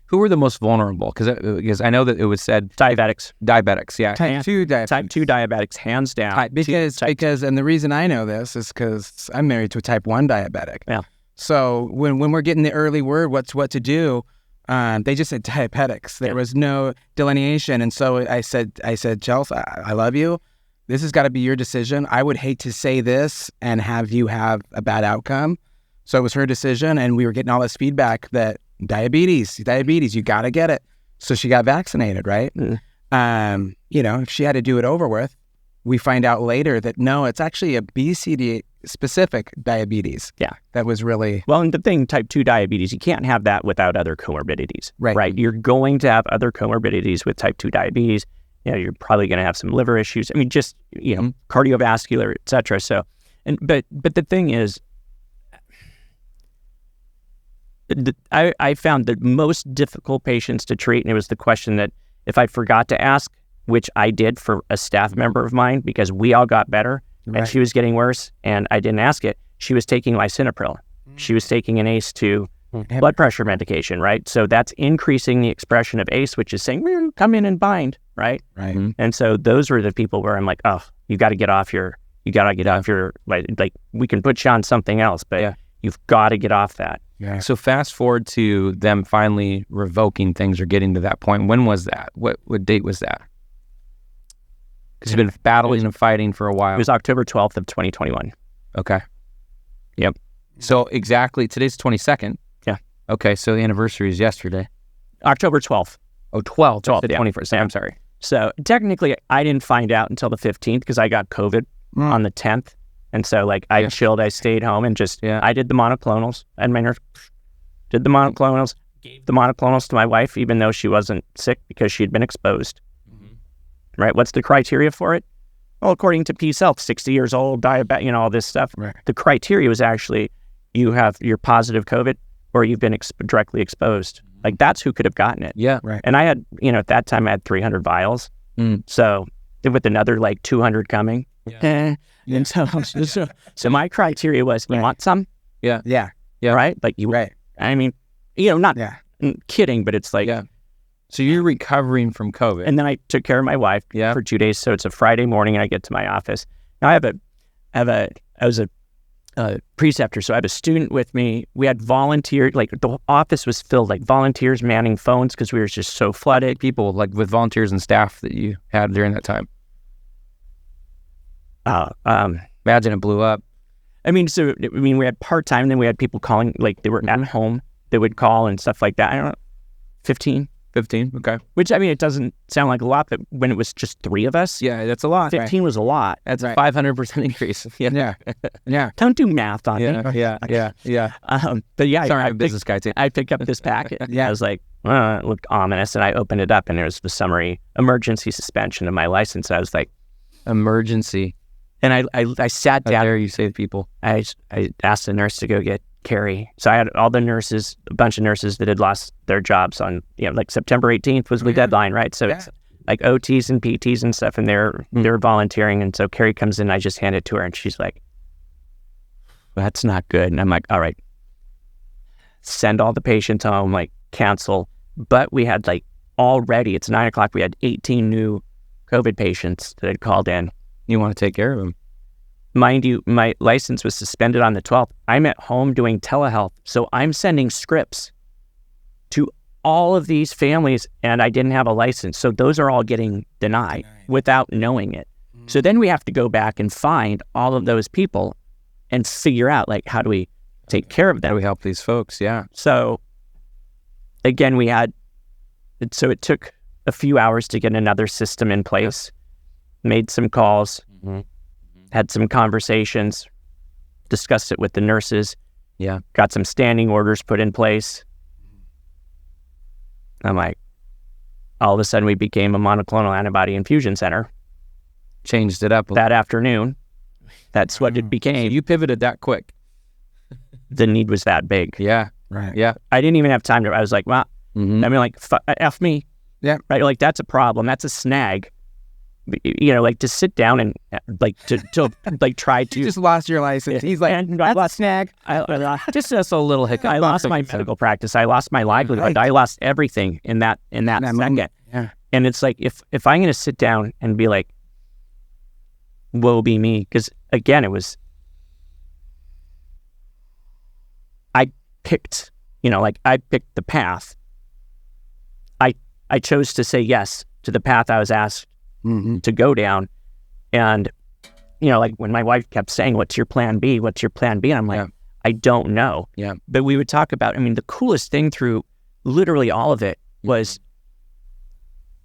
Speaker 3: Who were the most vulnerable? Because I know that it was said
Speaker 1: Diabetics,
Speaker 3: yeah.
Speaker 2: Type 2 diabetes.
Speaker 1: Type 2 diabetics, hands down.
Speaker 2: Because and the reason I know this is because I'm married to a type 1 diabetic.
Speaker 1: Yeah.
Speaker 2: So when we're getting the early word, what to do, they just said diabetics. There was no delineation. And so I said, Chelsea, I love you. This has got to be your decision. I would hate to say this and have you have a bad outcome. So it was her decision. And we were getting all this feedback that diabetes, you got to get it. So she got vaccinated, right? You know, if she had to do it over with, we find out later that no, it's actually a BCD specific diabetes.
Speaker 1: Yeah.
Speaker 2: That was really...
Speaker 1: Well, and the thing, type 2 diabetes, you can't have that without other comorbidities. Right? You're going to have other comorbidities with type 2 diabetes. You know, you're probably going to have some liver issues. I mean, just, you know, cardiovascular, et cetera. So, but the thing is, I found the most difficult patients to treat, and it was the question that if I forgot to ask, which I did for a staff member of mine, because we all got better, and she was getting worse, and I didn't ask it. She was taking lisinopril. She was taking an ACE2 blood pressure medication, right? So that's increasing the expression of ACE, which is saying, come in and bind, right? And so those were the people where I'm like, oh, you got to get off your, like we can put you on something else, but you've got to get off that.
Speaker 2: Yeah.
Speaker 3: So fast forward to them finally revoking things or getting to that point. When was that? What date was that? Because you've been battling and fighting for a while.
Speaker 1: It was October 12th of 2021.
Speaker 3: Okay.
Speaker 1: Yep.
Speaker 3: So exactly, today's 22nd.
Speaker 1: Yeah.
Speaker 3: Okay, so the anniversary is yesterday.
Speaker 1: October 12th.
Speaker 3: Oh, 12th.
Speaker 1: 12th,
Speaker 3: The 21st.
Speaker 1: Yeah.
Speaker 3: I'm sorry.
Speaker 1: So technically, I didn't find out until the 15th because I got COVID on the 10th. And so like I chilled, I stayed home and just, I did the monoclonals. And my nurse did the monoclonals, gave the monoclonals to my wife, even though she wasn't sick because she had been exposed. Right? What's the criteria for it? Well, according to Peace Health, 60 years old, diabetic, you know, all this stuff.
Speaker 2: Right.
Speaker 1: The criteria was actually you're positive COVID or you've been directly exposed. Like that's who could have gotten it.
Speaker 3: Yeah.
Speaker 2: Right.
Speaker 1: And I had, you know, at that time I had 300 vials. So with another like 200 coming. And so my criteria was, you want some?
Speaker 2: Yeah.
Speaker 1: Right? Like you, I mean, you know, not kidding, but it's like,
Speaker 3: So you're recovering from COVID.
Speaker 1: and then I took care of my wife for 2 days. So it's a Friday morning and I get to my office. Now I was a preceptor. So I have a student with me. We had volunteers, like the office was filled, like volunteers manning phones because we were just so flooded.
Speaker 3: People like with volunteers and staff that you had during that time. Imagine it blew up.
Speaker 1: I mean, we had part-time, and then we had people calling, like they were at home, they would call and stuff like that. I don't know, 15.
Speaker 3: 15. Okay.
Speaker 1: Which, I mean, it doesn't sound like a lot, but when it was just 3 of us,
Speaker 3: Yeah, that's a lot.
Speaker 1: 15 was a lot.
Speaker 3: That's a 500% increase.
Speaker 2: Yeah. Yeah.
Speaker 1: Don't do math on me.
Speaker 3: Yeah.
Speaker 1: But yeah,
Speaker 3: Sorry,
Speaker 1: I
Speaker 3: I'm a business guy too.
Speaker 1: I picked up this packet.
Speaker 2: Yeah.
Speaker 1: I was like, it looked ominous. And I opened it up and there was the summary emergency suspension of my license. I was like,
Speaker 3: Emergency.
Speaker 1: and I sat
Speaker 3: How
Speaker 1: down.
Speaker 3: dare you save people?
Speaker 1: I asked the nurse to go get Carrie. So I had all the nurses, a bunch of nurses that had lost their jobs on, like September 18th was the deadline, right? So it's like OTs and PTs and stuff, and they're volunteering. And so Carrie comes in, I just hand it to her, and she's like, "That's not good." And I'm like, "All right, send all the patients home, like cancel." But we had already, it's 9:00. We had 18 new COVID patients that had called in.
Speaker 3: You want to take care of them.
Speaker 1: Mind you, my license was suspended on the 12th. I'm at home doing telehealth. So I'm sending scripts to all of these families, and I didn't have a license. So those are all getting denied without knowing it. So then we have to go back and find all of those people and figure out, how do we take care of them?
Speaker 3: How do we help these folks? Yeah.
Speaker 1: So again, it took a few hours to get another system in place, made some calls, had some conversations, discussed it with the nurses.
Speaker 3: Yeah.
Speaker 1: Got some standing orders put in place. I'm like, all of a sudden we became a monoclonal antibody infusion center.
Speaker 3: Changed it up.
Speaker 1: That afternoon, that's what it
Speaker 3: So
Speaker 1: became.
Speaker 3: you pivoted that quick.
Speaker 1: The need was that big.
Speaker 3: Yeah.
Speaker 2: Right.
Speaker 3: Yeah.
Speaker 1: I didn't even have time to, I was like, well, I mean, F me.
Speaker 2: Yeah.
Speaker 1: Right. That's a problem. That's a snag. To sit down and to try to.
Speaker 2: You just lost your license. He's like,
Speaker 1: And
Speaker 2: that's a snag.
Speaker 3: Just a little hiccup.
Speaker 1: I lost my medical practice. I lost my livelihood.
Speaker 2: Right.
Speaker 1: I lost everything in that second.
Speaker 2: moment. Yeah.
Speaker 1: And it's like, if I'm going to sit down and be like, woe be me, because again, I picked the path. I chose to say yes to the path I was asked to go down. And, when my wife kept saying, what's your plan B? What's your plan B? And I'm like, I don't know.
Speaker 3: Yeah.
Speaker 1: But we would talk about, the coolest thing through literally all of it was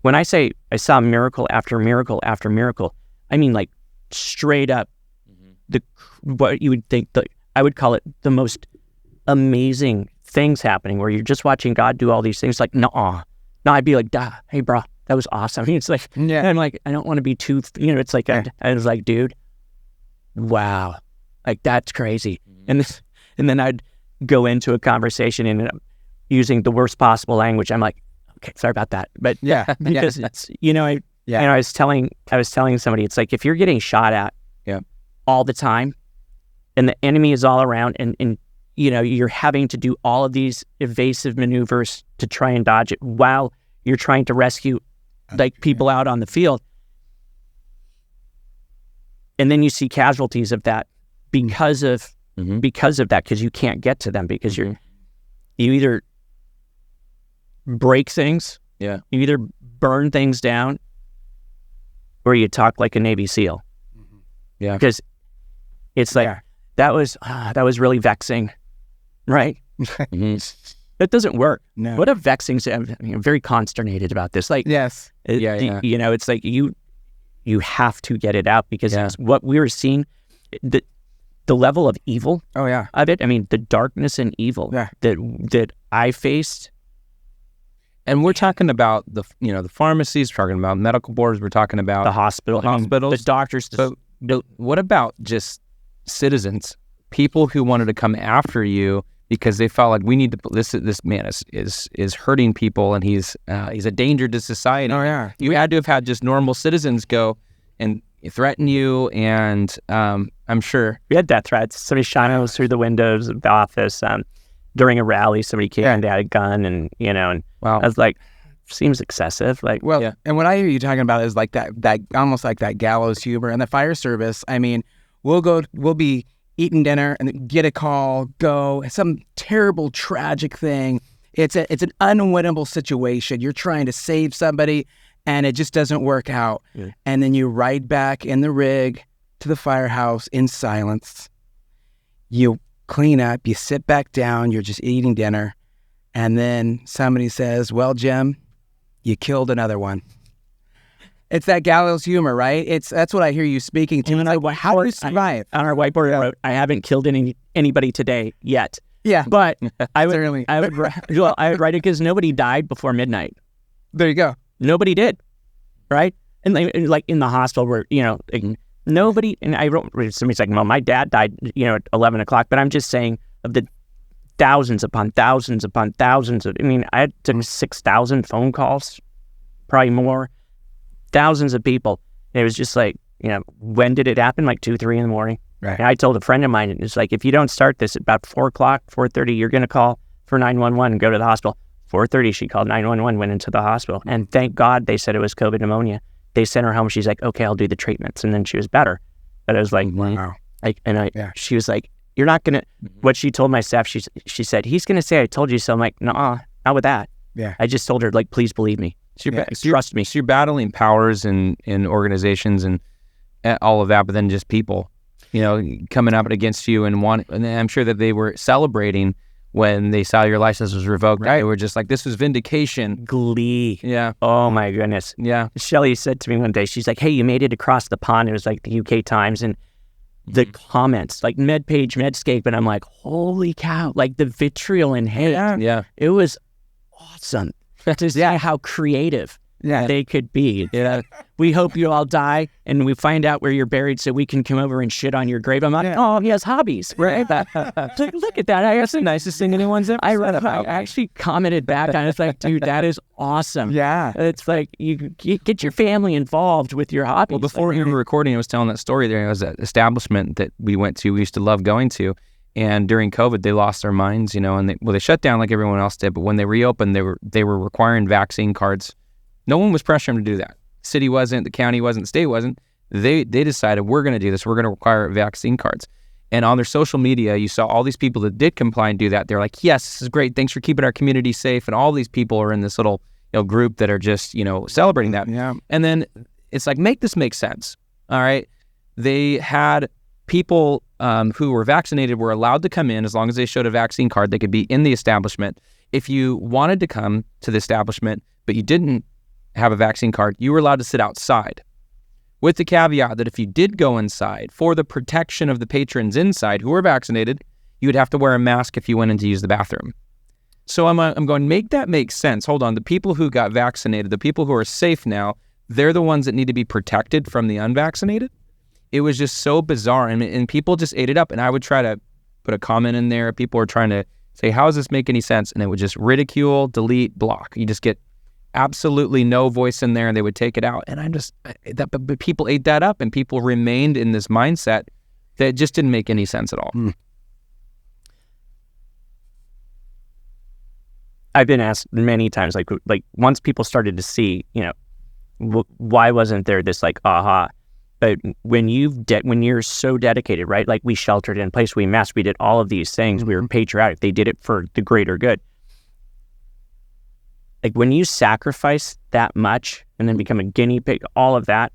Speaker 1: when I say I saw miracle after miracle after miracle, I mean straight up what you would think, I would call it the most amazing things happening where you're just watching God do all these things no, I'd be like, hey bro, that was awesome. It's like,
Speaker 2: Yeah.
Speaker 1: I'm like, I don't want to be too, it's like, I was like, dude, wow, that's crazy. And then I'd go into a conversation and using the worst possible language. I'm like, okay, sorry about that. But
Speaker 2: Yeah.
Speaker 1: because it's, I was telling somebody, it's like, if you're getting shot at all the time and the enemy is all around and you're having to do all of these evasive maneuvers to try and dodge it while you're trying to rescue people out on the field. And then you see casualties of that because of that, because you can't get to them because you either break things, you either burn things down, or you talk like a Navy SEAL.
Speaker 3: Yeah.
Speaker 1: Because it's like, that was really vexing, right? That doesn't work.
Speaker 2: No.
Speaker 1: What a vexing, I'm very consternated about this.
Speaker 2: Yes.
Speaker 1: It's like you have to get it out because it's what we were seeing, the level of evil
Speaker 2: Oh yeah.
Speaker 1: of it. I mean, the darkness and evil that I faced.
Speaker 3: And we're talking about the pharmacies, we're talking about medical boards, we're talking about
Speaker 1: The hospitals, the doctors.
Speaker 3: So what about just citizens, people who wanted to come after you because they felt like we need to this man is hurting people and he's a danger to society.
Speaker 2: Oh yeah.
Speaker 3: You had to have had just normal citizens go and threaten you, and I'm sure
Speaker 1: We had death threats. Somebody shot us through the windows of the office. During a rally, somebody came and had a gun, and and
Speaker 3: wow.
Speaker 1: I was like, seems excessive.
Speaker 2: And what I hear you talking about is like that almost like that gallows humor. And the fire service, I mean, we'll be eating dinner and get a call, go, some terrible, tragic thing. It's an unwinnable situation. You're trying to save somebody and it just doesn't work out. Yeah. And then you ride back in the rig to the firehouse in silence. You clean up, you sit back down, you're just eating dinner. And then somebody says, well, Jim, you killed another one. It's that gallows humor, right? That's what I hear you speaking to.
Speaker 1: And
Speaker 2: Like, how do you survive?
Speaker 1: On our whiteboard, I wrote, I haven't killed anybody today yet.
Speaker 2: Yeah.
Speaker 1: But I would
Speaker 2: Certainly.
Speaker 1: I would write it because nobody died before midnight.
Speaker 2: There you go.
Speaker 1: Nobody did, right? And like in the hospital where, like, nobody, and I wrote, somebody's like, well, my dad died, at 11 o'clock, but I'm just saying of the thousands upon thousands upon thousands of, I took 6,000 phone calls, probably more, thousands of people. And it was just like, when did it happen? Like 2, 3 in the morning.
Speaker 2: Right.
Speaker 1: And I told a friend of mine, it's like, if you don't start this at about 4 o'clock, 4:30, you're going to call for 911 and go to the hospital. 4:30, she called 911, went into the hospital. And thank God they said it was COVID pneumonia. They sent her home. She's like, okay, I'll do the treatments. And then she was better. But I was like,
Speaker 2: wow.
Speaker 1: She was like, you're not going to, what she told my staff, she said, he's going to say, I told you so. I'm like, no, not with that.
Speaker 2: Yeah.
Speaker 1: I just told her, like, please believe me. Trust me.
Speaker 3: So you're battling powers and organizations and all of that, but then just people, coming up against you and I'm sure that they were celebrating when they saw your license was revoked. Right. They were just like, this was vindication.
Speaker 1: Glee.
Speaker 3: Yeah.
Speaker 1: Oh my goodness.
Speaker 3: Yeah.
Speaker 1: Shelley said to me one day, she's like, hey, you made it across the pond. It was like the UK Times, and the comments, like MedPage, Medscape, and I'm like, holy cow, like the vitriol and hate.
Speaker 3: Yeah.
Speaker 1: It was awesome to see how creative they could be. Yeah. We hope you all die and we find out where you're buried so we can come over and shit on your grave. I'm like, oh, he has hobbies, right? Like, look at that. That's the nicest thing anyone's ever said about. I actually commented back on it. It's like, dude, that is awesome.
Speaker 2: Yeah.
Speaker 1: It's like, you get your family involved with your hobbies.
Speaker 3: Well, before we were recording, I was telling that story. There was an establishment that we went to, we used to love going to. And during COVID, they lost their minds, and they shut down like everyone else did. But when they reopened, they were requiring vaccine cards. No one was pressuring them to do that. City wasn't, the county wasn't, the state wasn't. They decided, we're going to do this. We're going to require vaccine cards. And on their social media, you saw all these people that did comply and do that. They're like, yes, this is great. Thanks for keeping our community safe. And all these people are in this little group that are just, celebrating that.
Speaker 2: Yeah.
Speaker 3: And then it's like, make this make sense. All right. They had people who were vaccinated were allowed to come in as long as they showed a vaccine card. They could be in the establishment. If you wanted to come to the establishment, but you didn't have a vaccine card, you were allowed to sit outside, with the caveat that if you did go inside, for the protection of the patrons inside who were vaccinated, you would have to wear a mask if you went in to use the bathroom. So I'm going, make that make sense. Hold on. The people who got vaccinated, the people who are safe now, they're the ones that need to be protected from the unvaccinated. It was just so bizarre, and people just ate it up. And I would try to put a comment in there. People were trying to say, how does this make any sense? And it would just ridicule, delete, block. You just get absolutely no voice in there, and they would take it out. And but people ate that up, and people remained in this mindset that just didn't make any sense at all.
Speaker 1: I've been asked many times, like once people started to see, why wasn't there this like aha? But when you're so dedicated, right? Like we sheltered in place, we masked, we did all of these things. We were patriotic. They did it for the greater good. Like when you sacrifice that much and then become a guinea pig, all of that,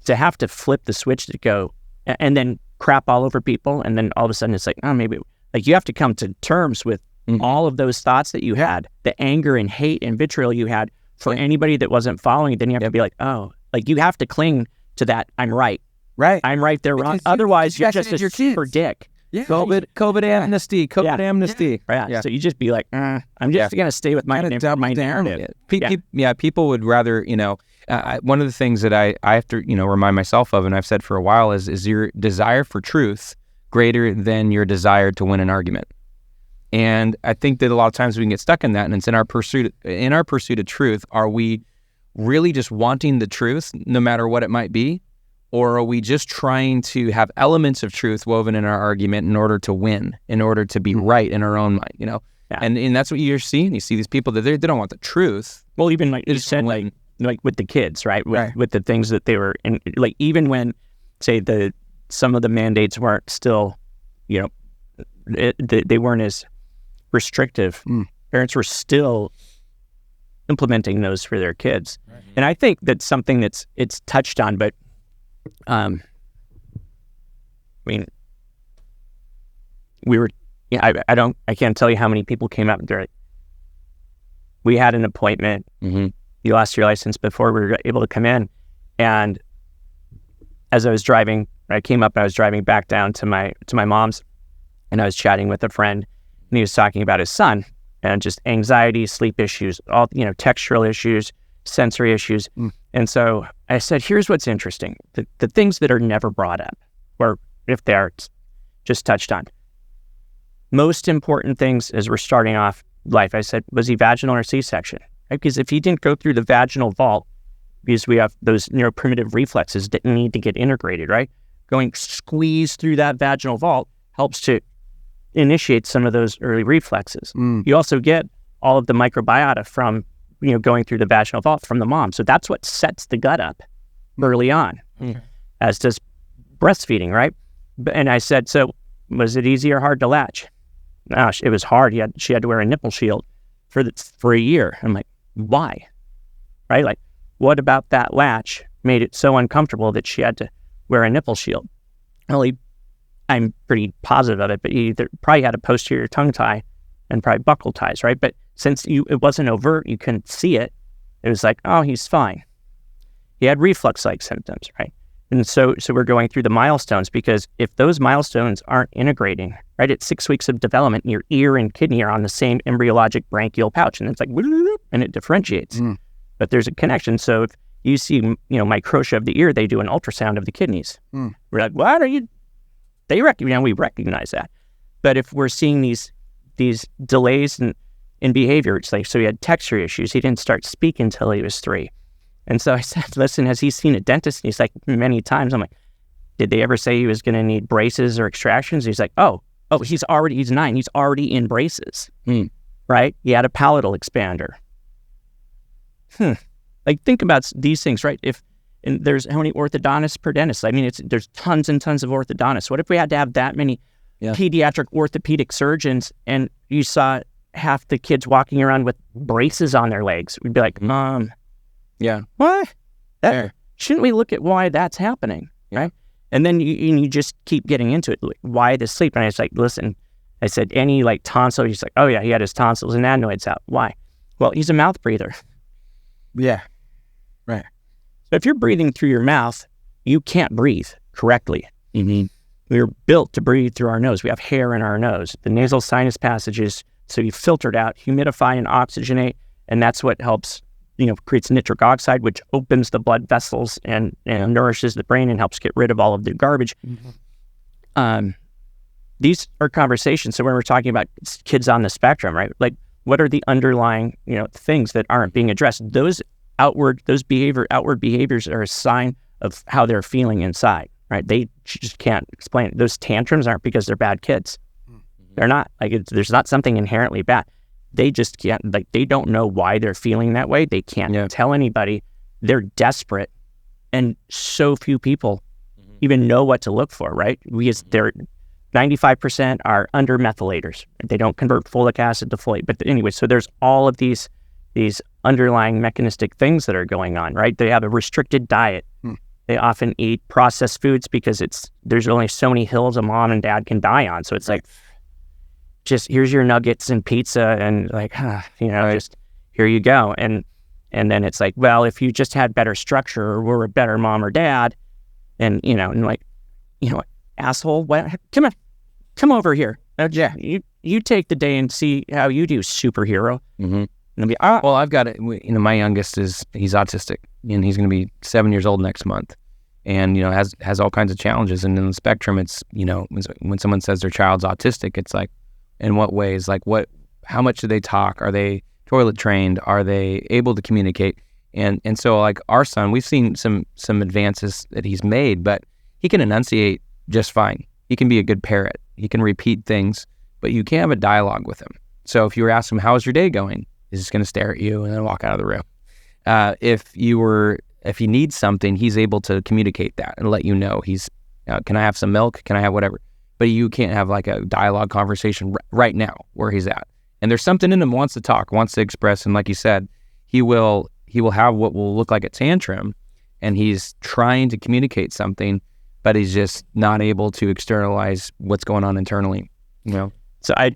Speaker 1: to have to flip the switch to go and then crap all over people, and then all of a sudden it's like, oh, maybe, like you have to come to terms with all of those thoughts that you had, the anger and hate and vitriol you had for anybody that wasn't following it. Then you have to be like, oh, like you have to cling to that. I'm right.
Speaker 2: Right.
Speaker 1: I'm right. They're wrong. Otherwise, you're just a super dick.
Speaker 2: Yeah.
Speaker 3: COVID amnesty. amnesty.
Speaker 1: Yeah. So you just be like, I'm just going to stay with my narrative.
Speaker 3: People would rather, one of the things that I have to, remind myself of, and I've said for a while, is your desire for truth greater than your desire to win an argument. And I think that a lot of times we can get stuck in that, and it's in our pursuit of truth. Are we really just wanting the truth, no matter what it might be? Or are we just trying to have elements of truth woven in our argument in order to win, in order to be right in our own mind, Yeah. And that's what you're seeing. You see these people that they don't want the truth.
Speaker 1: Well, even like you said, like with the kids, right? With the things that they were in, like even when, say, some of the mandates weren't still, they weren't as restrictive. Parents were still implementing those for their kids. Right. And I think that's something it's touched on, but I can't tell you how many people came up and they're like, we had an appointment.
Speaker 3: Mm-hmm.
Speaker 1: You lost your license before we were able to come in. And as I was driving, I came up and I was driving back down to my mom's, and I was chatting with a friend, and he was talking about his son and just anxiety, sleep issues, all, textural issues, sensory issues. And so I said, here's what's interesting. The things that are never brought up, or if they are just touched on. Most important things as we're starting off life, I said, was he vaginal or C-section? Right? Because if he didn't go through the vaginal vault, because we have those neuroprimitive reflexes that need to get integrated, right? Going squeeze through that vaginal vault helps to initiate some of those early reflexes. You also get all of the microbiota from, going through the vaginal vault from the mom. So that's what sets the gut up early on, as does breastfeeding, right? And I said, so was it easy or hard to latch? No, it was hard. She had to wear a nipple shield for a year. I'm like, why? Right? Like, what about that latch made it so uncomfortable that she had to wear a nipple shield? Well, I'm pretty positive of it, but he either probably had a posterior tongue tie and probably buckle ties, right? But since it wasn't overt, you couldn't see it. It was like, oh, he's fine. He had reflux-like symptoms, right? And so we're going through the milestones, because if those milestones aren't integrating, right, at 6 weeks of development, your ear and kidney are on the same embryologic branchial pouch, and it's like, and it differentiates. But there's a connection. So if you see, microtia of the ear, they do an ultrasound of the kidneys. We're like, what are you? We recognize that. But if we're seeing these delays in behavior, it's like, so he had texture issues. He didn't start speaking until he was 3. And so I said, listen, has he seen a dentist? And he's like, many times. I'm like, did they ever say he was going to need braces or extractions? He's like, oh, he's 9. He's already in braces, right? He had a palatal expander. Like, think about these things, right? And there's how many orthodontists per dentist? I mean, there's tons and tons of orthodontists. What if we had to have that many pediatric orthopedic surgeons, and you saw half the kids walking around with braces on their legs? We'd be like, what? Shouldn't we look at why that's happening, right? And then you just keep getting into it. Like, why the sleep? And I was like, listen, I said, any tonsil? He's like, oh yeah, he had his tonsils and adenoids out. Why? Well, he's a mouth breather.
Speaker 2: Yeah. Right.
Speaker 1: So if you're breathing through your mouth, you can't breathe correctly. We're built to breathe through our nose. We have hair in our nose. The nasal sinus passages, so you filter it out, humidify and oxygenate, and that's what helps, creates nitric oxide, which opens the blood vessels and nourishes the brain and helps get rid of all of the garbage. These are conversations. So when we're talking about kids on the spectrum, right? Like, what are the underlying, things that aren't being addressed? Those outward behaviors are a sign of how they're feeling inside, right? They just can't explain it. Those tantrums aren't because they're bad kids. They're not. There's not something inherently bad. They just can't, they don't know why they're feeling that way. They can't tell anybody. They're desperate. And so few people even know what to look for, right? 95% are under methylators. They don't convert folic acid to folate. But anyway, so there's all of these underlying mechanistic things that are going on, right? They have a restricted diet. They often eat processed foods because there's only so many hills a mom and dad can die on. So it's like, just here's your nuggets and pizza and just here you go. And then it's like, well, if you just had better structure or were a better mom or dad, and asshole, come over here. You take the day and see how you do, superhero. And I'll be,
Speaker 3: well, I've got it. My youngest he's autistic, and he's going to be 7 years old next month, and has all kinds of challenges. And in the spectrum, it's when someone says their child's autistic, it's like, in what ways? Like, how much do they talk? Are they toilet trained? Are they able to communicate? And so, like, our son, we've seen some advances that he's made, but he can enunciate just fine. He can be a good parrot. He can repeat things, but you can't have a dialogue with him. So if you were asking him, how's your day going? He's just going to stare at you and then walk out of the room. If he needs something, he's able to communicate that and let you know. Can I have some milk? Can I have whatever? But you can't have like a dialogue conversation right now where he's at. And there's something in him wants to talk, wants to express. And like you said, he will have what will look like a tantrum, and he's trying to communicate something, but he's just not able to externalize what's going on internally.
Speaker 1: So I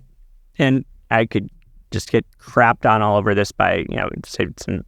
Speaker 1: could just get crapped on all over this by, say some,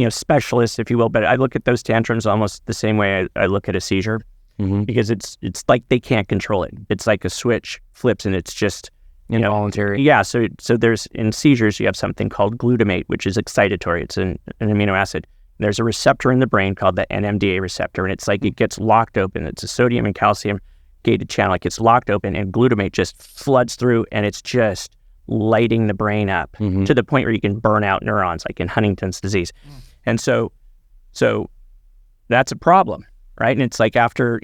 Speaker 1: specialists, if you will. But I look at those tantrums almost the same way I look at a seizure, because it's like they can't control it. It's like a switch flips and it's just
Speaker 3: involuntary.
Speaker 1: Yeah. So there's, in seizures, you have something called glutamate, which is excitatory. It's an amino acid. There's a receptor in the brain called the NMDA receptor, and it's like it gets locked open. It's a sodium and calcium gated channel. It gets locked open, and glutamate just floods through, and it's just lighting the brain up to the point where you can burn out neurons, like in Huntington's disease. And so that's a problem, right? And it's like after,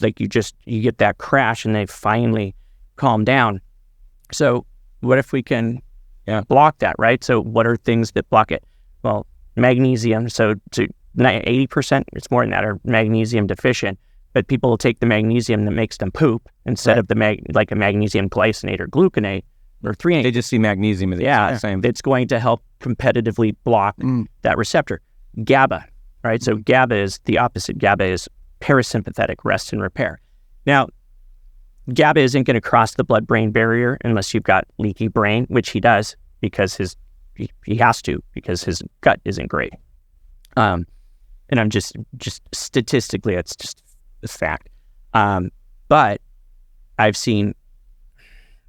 Speaker 1: like you get that crash, and they finally calm down. So what if we can block that, right? So what are things that block it? Well, magnesium. So 80%, it's more than that, are magnesium deficient. But people will take the magnesium that makes them poop instead of like a magnesium glycinate or gluconate or threonate.
Speaker 3: They just see magnesium as the same.
Speaker 1: It's going to help competitively block that receptor. GABA, right? So GABA is the opposite. GABA is parasympathetic rest and repair. Now, GABA isn't going to cross the blood-brain barrier unless you've got leaky brain, which he does because he has to, because his gut isn't great. And I'm just statistically, it's just a fact. But I've seen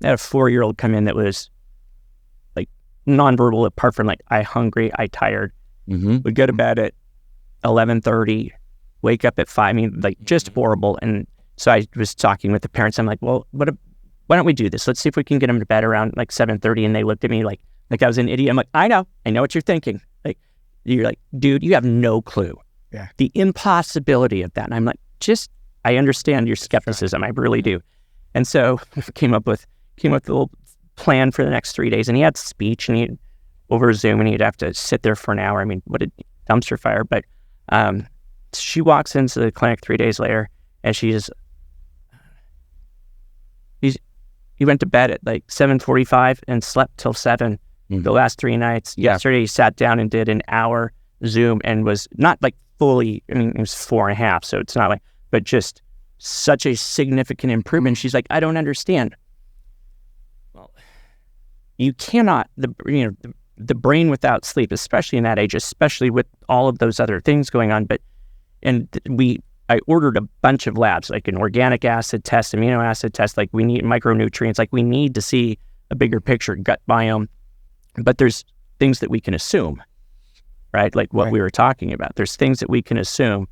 Speaker 1: a 4-year-old come in that was like nonverbal, apart from like, I hungry, I tired. Would go to bed at 11:30, wake up at 5. I mean, like just horrible. And so I was talking with the parents. I'm like, well, why don't we do this? Let's see if we can get them to bed around like 7:30. And they looked at me like I was an idiot. I'm like, I know what you're thinking. Like, you're like, dude, you have no clue.
Speaker 2: Yeah.
Speaker 1: The impossibility of that. And I'm like, I understand your skepticism. I really do. And so came up with a little plan for the next 3 days. And he had speech, and over Zoom, and he'd have to sit there for an hour. I mean, what a dumpster fire. But she walks into the clinic 3 days later, and he went to bed at like 7:45 and slept till 7 the last 3 nights. Yesterday he sat down and did an hour Zoom and was not like fully, I mean, it was 4.5, so it's not like, but just such a significant improvement. She's like, I don't understand. Well, you cannot, the brain without sleep, especially in that age, especially with all of those other things going on. I ordered a bunch of labs, like an organic acid test, amino acid test, like we need micronutrients, like we need to see a bigger picture, gut biome. But there's things that we can assume, right? Like what we were talking about. There's things that we can assume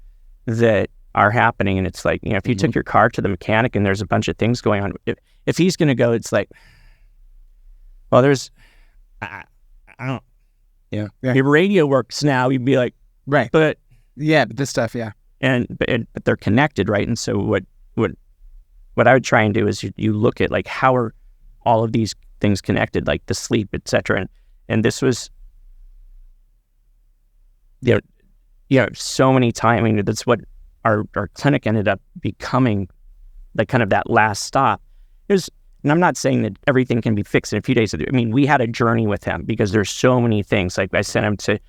Speaker 1: that are happening. And it's like, if you took your car to the mechanic and there's a bunch of things going on, if he's going to go, it's like, well, I don't, your radio works now. You'd be like,
Speaker 2: right.
Speaker 1: But
Speaker 2: this stuff,
Speaker 1: but they're connected, right? And so what I would try and do is you look at like, how are all of these things connected, like the sleep, etc. And this was, so many times. I mean, that's what our clinic ended up becoming, like kind of that last stop. And I'm not saying that everything can be fixed in a few days. I mean, we had a journey with him because there's so many things. Like I sent him to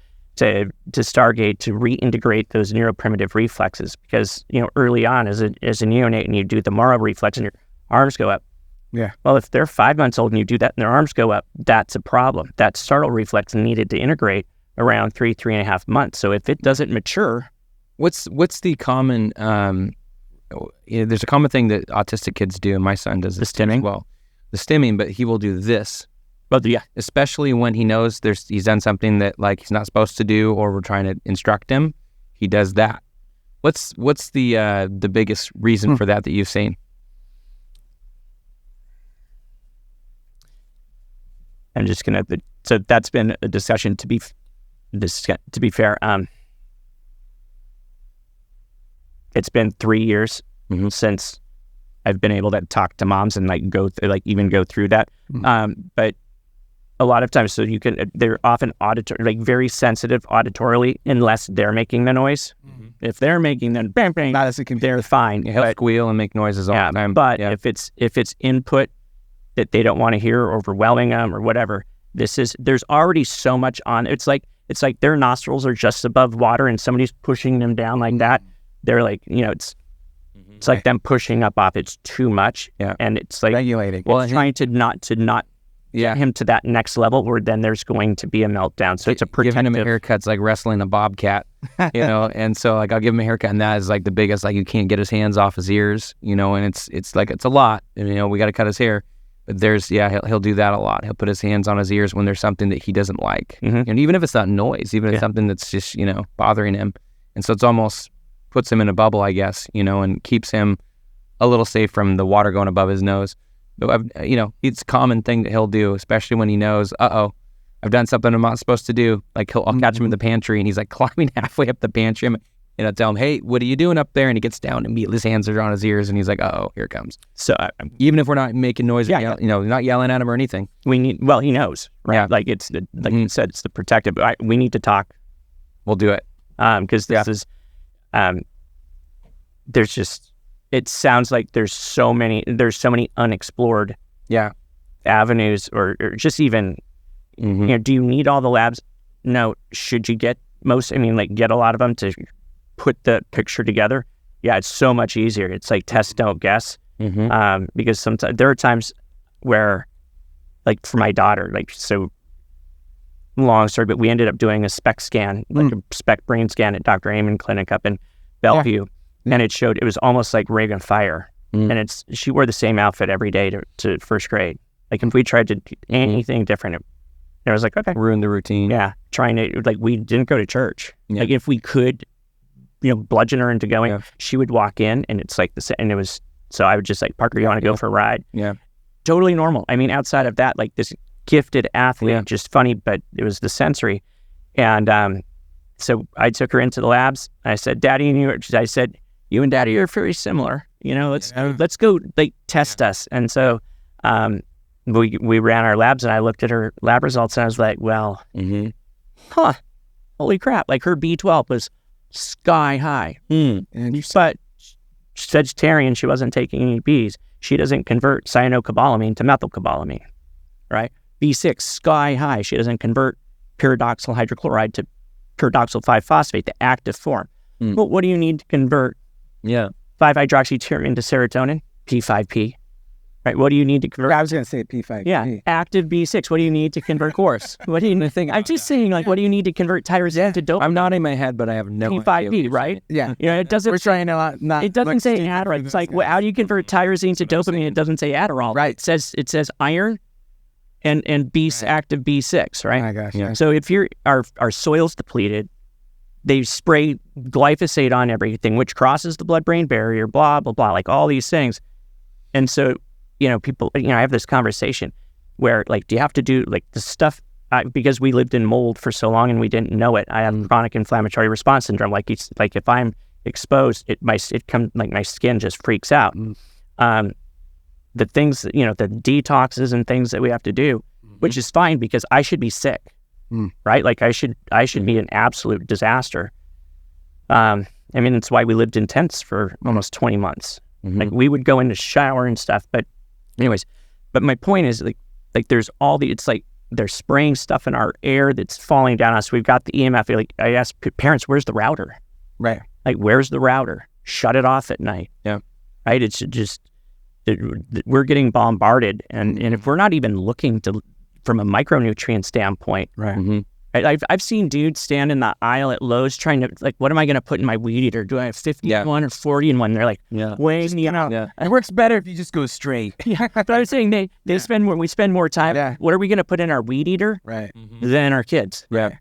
Speaker 1: Stargate to reintegrate those neuroprimitive reflexes because, early on as a neonate and you do the Mara reflex and your arms go up.
Speaker 2: Yeah.
Speaker 1: Well, if they're 5 months old and you do that and their arms go up, that's a problem. That startle reflex needed to integrate around 3.5 months. So if it doesn't mature.
Speaker 3: What's the common, there's a common thing that autistic kids do, and my son does this
Speaker 1: stimming?
Speaker 3: as well. The stimming, but he will do this.
Speaker 1: But yeah.
Speaker 3: Especially when he knows he's done something that like he's not supposed to do, or we're trying to instruct him, he does that. What's the biggest reason for that you've seen?
Speaker 1: I'm just gonna. So that's been a discussion. To be fair, it's been 3 years since I've been able to talk to moms and like go through that. But a lot of times, so they're often auditory, like very sensitive auditorily, unless they're making the noise. If they're making the bang bang, they're fine.
Speaker 3: He'll squeal and make noises all the time.
Speaker 1: But if it's input that they don't want to hear, or overwhelming them, or whatever, there's already so much on. It's like their nostrils are just above water, and somebody's pushing them down like that. They're like, it's like them pushing up off. It's too much, and it's like
Speaker 2: regulating.
Speaker 1: Well, trying to not get him to that next level where then there's going to be a meltdown. So it's a protective.
Speaker 3: Giving him a haircut's like wrestling a bobcat, and so like I'll give him a haircut, and that is like the biggest, like you can't get his hands off his ears, and it's like it's a lot, and we got to cut his hair. But he'll do that a lot. He'll put his hands on his ears when there's something that he doesn't like, and even if it's not noise, even if it's something that's just bothering him, and so it's almost puts him in a bubble, I guess, and keeps him a little safe from the water going above his nose. But it's a common thing that he'll do, especially when he knows, I've done something I'm not supposed to do. Like I'll catch him in the pantry, and he's like climbing halfway up the pantry, and I'll tell him, "Hey, what are you doing up there?" And he gets down, and immediately his hands are on his ears, and he's like, here it comes.
Speaker 1: So
Speaker 3: even if we're not making noise, not yelling at him or anything,
Speaker 1: he knows, right? Yeah. Like it's you said, it's the protective. We need to talk.
Speaker 3: We'll do it
Speaker 1: because this is there's just. It sounds like there's so many unexplored avenues or just even, do you need all the labs? No. Should you get get a lot of them to put the picture together? Yeah, it's so much easier. It's like test, don't guess. Because sometimes there are times where, like for my daughter, so long story, but we ended up doing a SPECT scan, like a SPECT brain scan at Dr. Amen Clinic up in Bellevue. And it showed it was almost like Reagan Fire. And she wore the same outfit every day to first grade. Like if we tried to do anything different, it was like, okay.
Speaker 3: Ruin the routine.
Speaker 1: Yeah. Trying to, we didn't go to church. Yeah. Like if we could, bludgeon her into going, she would walk in and it's like and it was, so I would just like, Parker, you want to go for a ride?
Speaker 3: Yeah.
Speaker 1: Totally normal. I mean, outside of that, like this gifted athlete, just funny, but it was the sensory. And so I took her into the labs. I said, Daddy, I said, you and Daddy are very similar. Let's go test us. And so we ran our labs, and I looked at her lab results, and I was like, well, holy crap! Like her B12 was sky high. But vegetarian, she wasn't taking any Bs. She doesn't convert cyanocobalamin to methylcobalamin, right? B6 sky high. She doesn't convert pyridoxal hydrochloride to pyridoxal 5-phosphate, the active form. Well, what do you need to convert? 5-hydroxytyrosine to serotonin, P5P. Right? What do you need to convert?
Speaker 2: I was going to say P5P.
Speaker 1: Yeah. Active B6. What do you need to convert? Of course. What do you think? I'm just saying, what do you need to convert tyrosine to dopamine?
Speaker 3: I'm nodding my head, but I have no
Speaker 1: P5P, right?
Speaker 2: Yeah.
Speaker 1: It doesn't.
Speaker 2: We're trying to not.
Speaker 1: It doesn't say Adderall. It's like, how do you convert tyrosine to dopamine? It doesn't say Adderall.
Speaker 2: Right.
Speaker 1: It says iron and active B6, right?
Speaker 2: Oh my gosh. Yeah.
Speaker 1: So if our soil's depleted, they spray glyphosate on everything, which crosses the blood-brain barrier, blah, blah, blah, like all these things. And so, people, I have this conversation where, do you have to do, the stuff, because we lived in mold for so long and we didn't know it. I have chronic inflammatory response syndrome. If I'm exposed, my skin just freaks out. The things, the detoxes and things that we have to do, which is fine because I should be sick. Right? I should be an absolute disaster. That's why we lived in tents for almost 20 months. We would go in the shower and stuff. But anyways, my point is there's all it's they're spraying stuff in our air that's falling down us. We've got the EMF. I ask parents, where's the router?
Speaker 2: Right.
Speaker 1: Where's the router? Shut it off at night.
Speaker 3: Yeah.
Speaker 1: Right. It's just, we're getting bombarded. And if we're not even looking from a micronutrient standpoint.
Speaker 2: Right.
Speaker 1: I've seen dudes stand in the aisle at Lowe's trying to, what am I going to put in my weed eater? Do I have 50 in one or 40 in one? They're like, weighing me out.
Speaker 2: It works better if you just go straight.
Speaker 1: But I was saying we spend more time.
Speaker 2: Yeah.
Speaker 1: What are we going to put in our weed eater?
Speaker 2: Right.
Speaker 1: Than our kids.
Speaker 2: Right.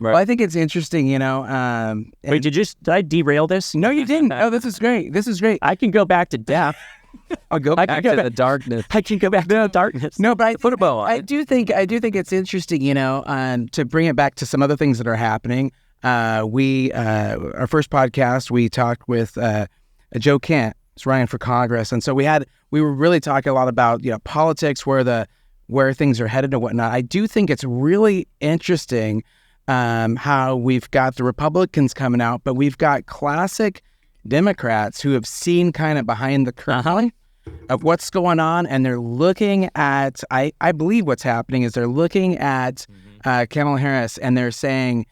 Speaker 2: Well, I think it's interesting,
Speaker 1: Wait, did I derail this?
Speaker 2: No, you didn't. Oh, this is great.
Speaker 1: I can go back to death.
Speaker 3: I'll go back to the darkness.
Speaker 1: I can go back to the darkness.
Speaker 2: No, but
Speaker 3: put a bow on.
Speaker 2: I do think it's interesting, to bring it back to some other things that are happening. Our first podcast, we talked with Joe Kent, who's running for Congress, and so we were really talking a lot about politics, where things are headed and whatnot. I do think it's really interesting how we've got the Republicans coming out, but we've got classic Democrats who have seen kind of behind the curtain of what's going on, and they're looking at, I believe what's happening is they're looking at Kamala Harris, and they're saying,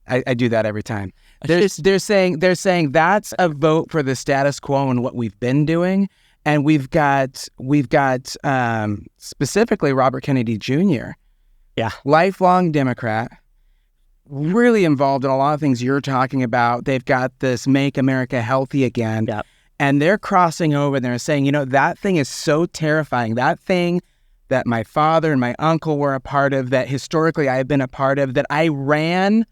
Speaker 2: I do that every time. They're saying that's a vote for the status quo and what we've been doing, And we've got specifically Robert Kennedy Jr.
Speaker 1: Yeah.
Speaker 2: Lifelong Democrat, really involved in a lot of things you're talking about. They've got this Make America Healthy Again.
Speaker 1: Yep.
Speaker 2: And they're crossing over there and saying, that thing is so terrifying. That thing that my father and my uncle were a part of, that historically I've been a part of, that I ran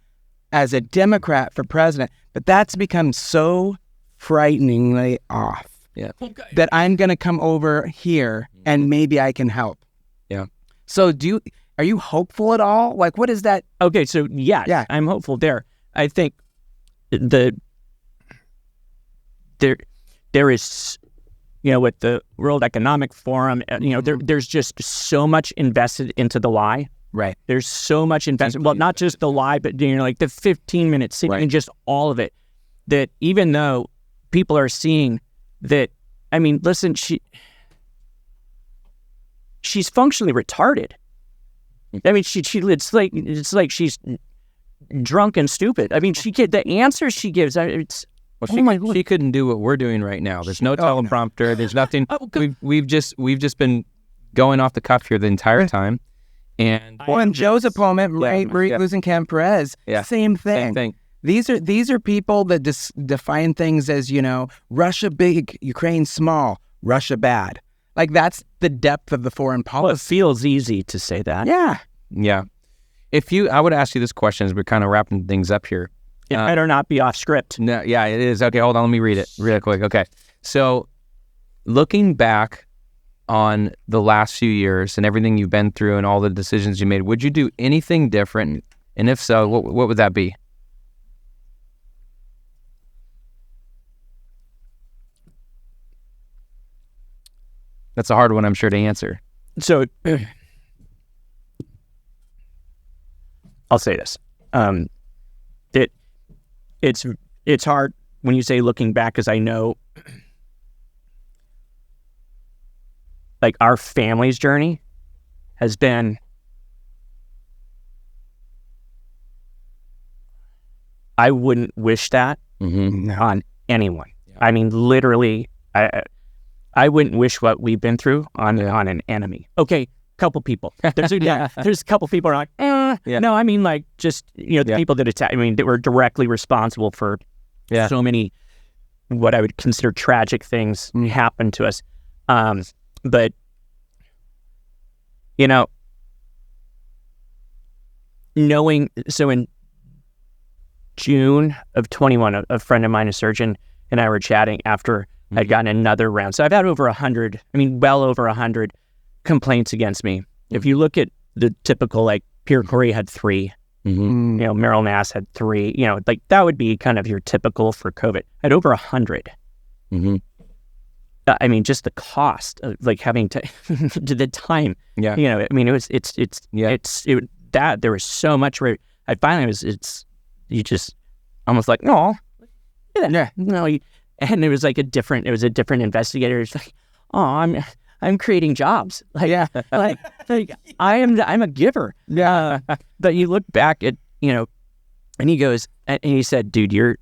Speaker 2: as a Democrat for president. But that's become so frighteningly off.
Speaker 3: Yeah.
Speaker 2: That I'm going to come over here and maybe I can help.
Speaker 3: Yeah.
Speaker 2: So are you hopeful at all? Like, what is that?
Speaker 1: Okay, so yeah, I'm hopeful there. I think there is, with the World Economic Forum, there's just so much invested into the lie.
Speaker 2: Right.
Speaker 1: There's so much invested. Well, not just the lie, but like the 15-minute scene and just all of it. That even though people are seeing that, I mean, listen, she's functionally retarded. I mean, it's like she's drunk and stupid. I mean, the answers she gives, it's.
Speaker 3: Well, she couldn't do what we're doing right now. There's no teleprompter. No. There's nothing. We've just been going off the cuff here the entire time. And
Speaker 2: Joe's opponent, Marie Lusenkamp Perez, same thing. These are people that define things as, Russia big, Ukraine small, Russia bad. Like, that's the depth of the foreign policy.
Speaker 1: Well, it feels easy to say that.
Speaker 2: Yeah.
Speaker 3: Yeah. I would ask you this question as we're kind of wrapping things up here.
Speaker 1: It better not be off script.
Speaker 3: No, yeah, it is. Okay, hold on. Let me read it real quick. Okay. So, looking back on the last few years and everything you've been through and all the decisions you made, would you do anything different? And if so, what would that be? That's a hard one, I'm sure, to answer.
Speaker 1: So, I'll say this. It's hard when you say looking back, because I know, like, our family's journey has been, I wouldn't wish that on anyone. Yeah. I mean, literally, I wouldn't wish what we've been through on an enemy. Okay, couple people. There's a couple people who are like, no, I mean, like, just, the people that attack, I mean, that were directly responsible for so many, what I would consider tragic things happen to us. But, knowing, so in June of 21, a friend of mine, a surgeon, and I were chatting after I'd gotten another round. So I've had well over 100 complaints against me. If you look at the typical, like, Pierre Corey had 3, Meryl Nass had 3, like, that would be kind of your typical for COVID. I had over 100. I mean, just the cost of, like, having to the time. Yeah. I mean, there was so much where I finally you just almost like, no, no. And it was like a different investigator. It's like, oh, I'm creating jobs. Like, like I'm a giver. Yeah. But you look back at, and he goes, and he said, dude, you're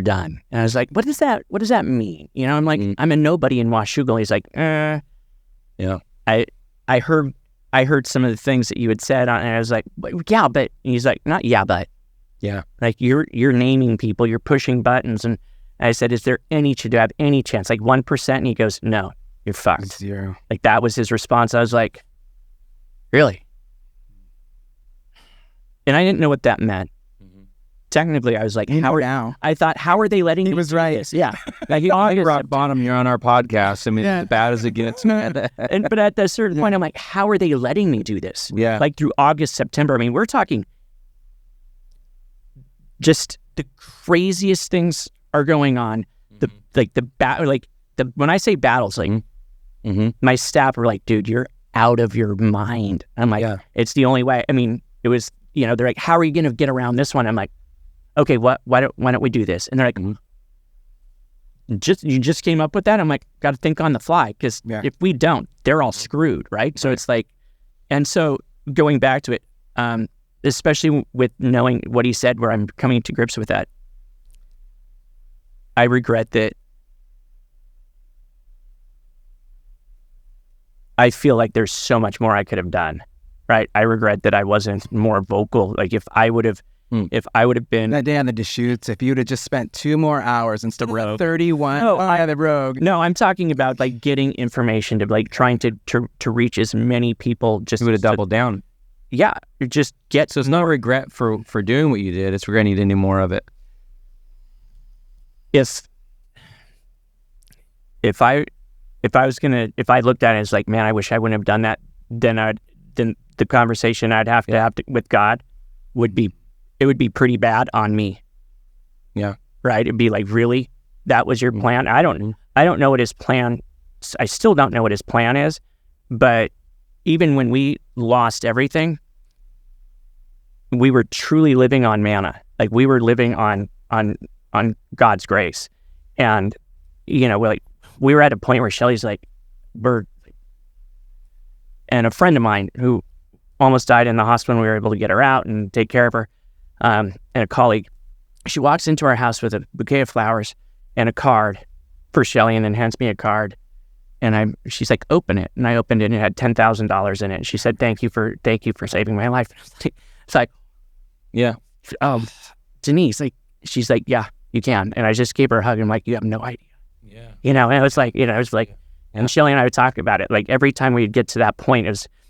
Speaker 1: done. And I was like, what does that mean? I'm like, I'm a nobody in Washougal. He's like, yeah. I heard some of the things that you had said, and I was like, yeah, but, and he's like, not yeah, but. Yeah. Like, you're naming people, you're pushing buttons. And I said, do you have any chance? Like 1%? And he goes, no, you're fucked.
Speaker 2: 0.
Speaker 1: Like, that was his response. I was like, really? And I didn't know what that meant. Technically, I was like, how are they letting me?
Speaker 2: He was right.
Speaker 1: This? Yeah.
Speaker 3: Like, rock bottom, you're on our podcast. I mean, as bad as it gets.
Speaker 1: But at a certain point, I'm like, how are they letting me do this?
Speaker 3: Yeah.
Speaker 1: Like, through August, September. I mean, we're talking just the craziest things are going on. When I say battles, like, my staff were like, dude, you're out of your mind. I'm like, it's the only way. I mean, it was, they're like, how are you going to get around this one? I'm like, okay, why don't we do this? And they're like, you just came up with that? I'm like, got to think on the fly, because if we don't, they're all screwed, right? So it's like, and so going back to it, especially with knowing what he said, where I'm coming to grips with that, I regret that. I feel like there's so much more I could have done, right? I regret that I wasn't more vocal. Like if I would have been
Speaker 2: that day on the Deschutes, if you'd have just spent 2 more hours instead of 31. The Rogue.
Speaker 1: No, I'm talking about like getting information to like trying to reach as many people. Just
Speaker 3: you would have doubled down.
Speaker 1: Yeah, just get.
Speaker 3: So it's not regret for doing what you did. It's regret you didn't do more of it.
Speaker 1: If I looked at it as like, man, I wish I wouldn't have done that, then the conversation I'd have to with God would be pretty bad on me.
Speaker 3: Yeah.
Speaker 1: Right? It'd be like, really? That was your plan? I don't know what his plan. I still don't know what his plan is, but even when we lost everything, we were truly living on manna. Like we were living on God's grace. And, you know, we were at a point where Shelly's like, and a friend of mine who almost died in the hospital, we were able to get her out and take care of her, and a colleague, she walks into our house with a bouquet of flowers and a card for Shelly, and then hands me a card. And she's like, open it. And I opened it and it had $10,000 in it. And she said, thank you for saving my life. It's like,
Speaker 3: yeah.
Speaker 1: Denise, like, she's like, yeah, you can. And I just gave her a hug and I'm like, you have no idea.
Speaker 3: Yeah.
Speaker 1: You know, and it was like, and Shelly and I would talk about it. Like every time we'd get to that point,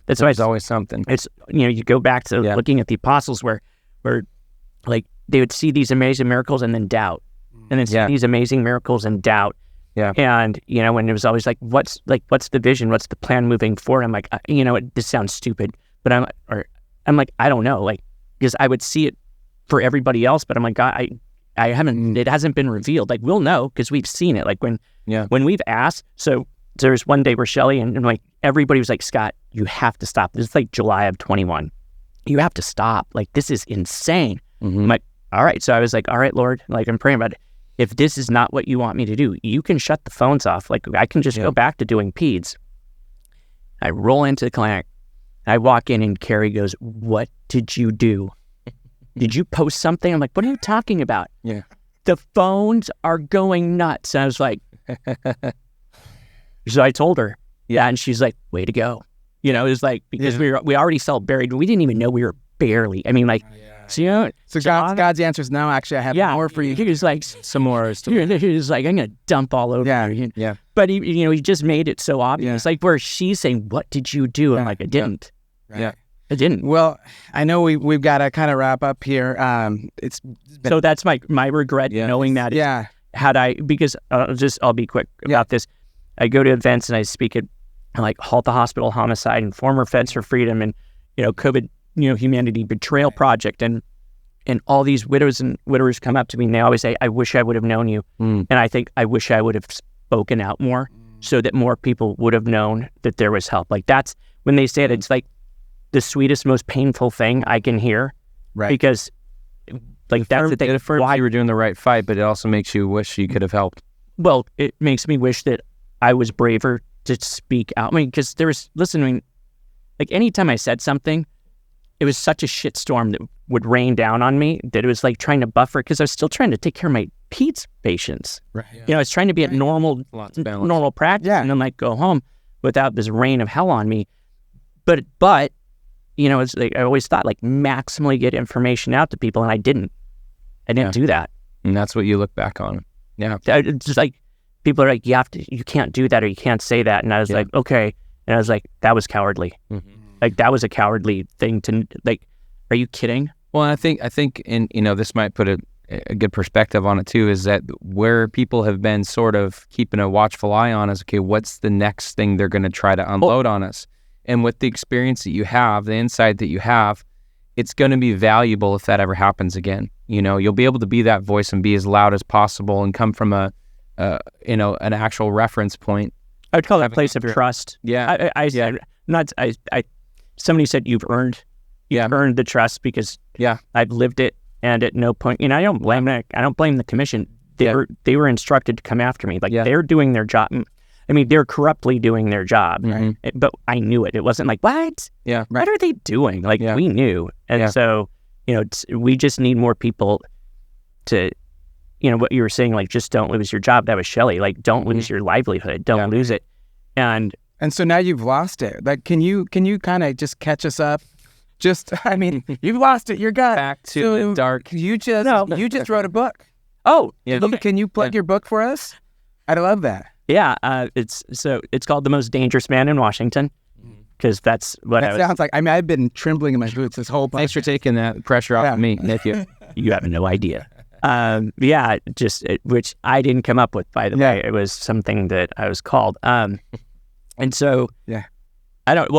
Speaker 1: that's why it's
Speaker 3: always something.
Speaker 1: It's, you know, you go back to looking at the apostles where like they would see these amazing miracles and then doubt. And then see these amazing miracles and doubt.
Speaker 3: Yeah.
Speaker 1: And, you know, when it was always like, what's the vision? What's the plan moving forward? I'm like, you know, this sounds stupid, but I'm like, I don't know. Like, because I would see it for everybody else, but I'm like, God, I haven't, it hasn't been revealed. Like, we'll know because we've seen it. Like when we've asked. So there's one day where Shelly and like everybody was like, Scott, you have to stop. This is like July of 21. You have to stop. Like, this is insane.
Speaker 3: Mm-hmm.
Speaker 1: I'm like, all right. So I was like, all right, Lord, like I'm praying about it. If this is not what you want me to do, you can shut the phones off. Like I can just go back to doing peds. I roll into the clinic. I walk in and Carrie goes, what did you do? Did you post something? I'm like, what are you talking about?
Speaker 3: Yeah.
Speaker 1: The phones are going nuts. And I was like, so I told her, and she's like, way to go. You know, it was like, because we already felt buried. We didn't even know we were barely. I mean, like, so, you know.
Speaker 2: So God's answer is no, actually, I have more for you.
Speaker 1: He was like, some more. He was like, I'm going to dump all over you.
Speaker 2: Yeah.
Speaker 1: But, he just made it so obvious. Like, where she's saying, what did you do? I'm like, I didn't.
Speaker 2: Right.
Speaker 1: Yeah. I didn't.
Speaker 2: Well, I know we've got to kind of wrap up here.
Speaker 1: So that's my regret, knowing that.
Speaker 2: Yeah.
Speaker 1: Because I'll be quick about this. I go to events and I speak at like Halt the Hospital Homicide and Former Feds for Freedom and, COVID, Humanity Betrayal Project and all these widowers come up to me and they always say, I wish I would have known you. And I think I wish I would have spoken out more so that more people would have known that there was help. Like that's when they say it, it's like the sweetest, most painful thing I can hear.
Speaker 2: Right.
Speaker 1: Because like that's the thing.
Speaker 3: It affirms you were doing the right fight, but it also makes you wish you could have helped.
Speaker 1: Well, it makes me wish that I was braver to speak out. I mean, because like anytime I said something, it was such a shitstorm that would rain down on me that it was like trying to buffer because I was still trying to take care of my peds patients.
Speaker 2: Right.
Speaker 1: I was trying to be at normal practice and then like go home without this rain of hell on me. But it's like I always thought like maximally get information out to people and I didn't do that.
Speaker 3: And that's what you look back on. Yeah.
Speaker 1: It's just like people are like, you can't do that or you can't say that. And I was like, okay. And I was like, that was cowardly. Mm-hmm. Like that was a cowardly thing to like, are you kidding?
Speaker 3: Well, I think, and this might put a good perspective on it too, is that where people have been sort of keeping a watchful eye on is, okay, what's the next thing they're going to try to unload on us? And with the experience that you have, the insight that you have, it's going to be valuable if that ever happens again. You'll be able to be that voice and be as loud as possible and come from an actual reference point.
Speaker 1: I would call it a place of trust.
Speaker 3: Yeah.
Speaker 1: Somebody said you've earned the trust because I've lived it, and at no point, I don't blame the commission. They were instructed to come after me. Like they're doing their job. I mean, they're corruptly doing their job, right? But I knew it. It wasn't like, what?
Speaker 3: Yeah.
Speaker 1: What are they doing? Like we knew. And so, we just need more people to what you were saying, like, just don't lose your job. That was Shelley. Like, don't lose your livelihood. Don't lose it. And
Speaker 2: so now you've lost it. Like, can you kind of just catch us up? Just, I mean, you've lost it. You're gone.
Speaker 3: Back to the dark.
Speaker 2: You just wrote a book.
Speaker 1: Oh,
Speaker 3: yeah.
Speaker 2: Can you plug your book for us? I'd love that.
Speaker 1: Yeah. It's called The Most Dangerous Man in Washington, because that's what
Speaker 2: sounds like. I mean, I've been trembling in my boots this whole.
Speaker 3: Thanks for taking that pressure off of me, Nick.
Speaker 1: You have no idea. Which I didn't come up with, by the way. It was something that I was called. And so,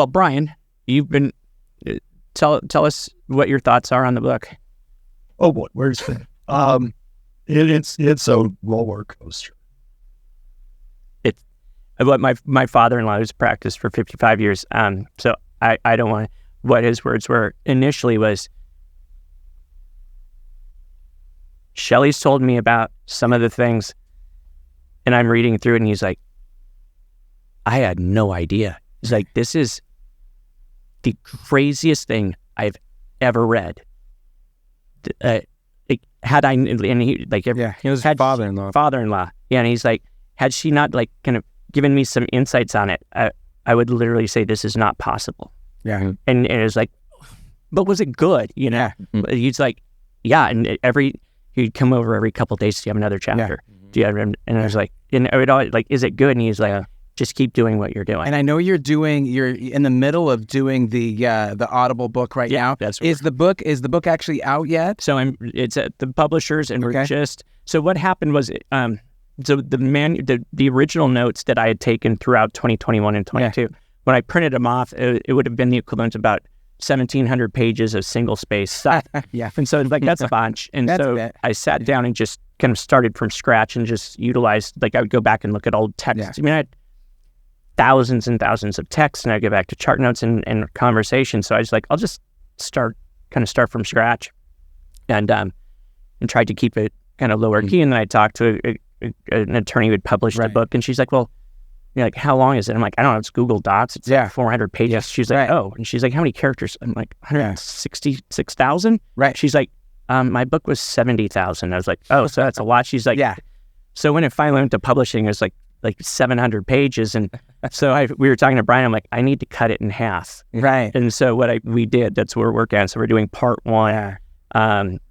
Speaker 1: Brian, you've been, tell us what your thoughts are on the book.
Speaker 4: Oh boy, where's it? It's a roller coaster.
Speaker 1: It's what my father-in-law who's practiced for 55 years. So I don't want, what his words were initially was, Shelley's told me about some of the things, and I'm reading through it, and he's like, I had no idea. He's like, this is the craziest thing I've ever read. Had I, and he like,
Speaker 2: he was father-in-law.
Speaker 1: Father-in-law. Yeah, and he's like, had she not like kind of given me some insights on it, I would literally say this is not possible.
Speaker 2: Yeah.
Speaker 1: And it was like, but was it good?
Speaker 2: Yeah.
Speaker 1: He's like, yeah, and he'd come over every couple of days. Do you have another chapter?
Speaker 2: Yeah.
Speaker 1: Do you have? And I was like, and I would always like, is it good? And he's like, just keep doing what you're doing.
Speaker 2: And I know you're in the middle of doing the Audible book right now.
Speaker 1: That's
Speaker 2: is the book actually out yet?
Speaker 1: So it's at the publishers, and we're just. So what happened was, so the original notes that I had taken throughout 2021 and 22, when I printed them off, it would have been the equivalent of about 1,700 pages of single space stuff. And so like that's a bunch. And so I sat down and just kind of started from scratch and just utilized, like I would go back and look at old texts. I mean, I had thousands and thousands of texts, and I go back to chart notes and conversations. So I was like, I'll just start from scratch, and tried to keep it kind of lower key. And then I talked to an attorney who had published a book, and she's like, well, you're like, how long is it? I'm like, I don't know, it's Google Docs. It's like 400 pages. She's like, oh. And she's like, how many characters? I'm like, 166,000?
Speaker 2: Right.
Speaker 1: She's like, my book was 70,000. I was like, oh, so that's a lot. She's like, so when it finally went to publishing, it was like 700 pages. And so we were talking to Brian, I'm like, I need to cut it in half.
Speaker 2: Right.
Speaker 1: And so we did, that's what we're working on. So we're doing part one.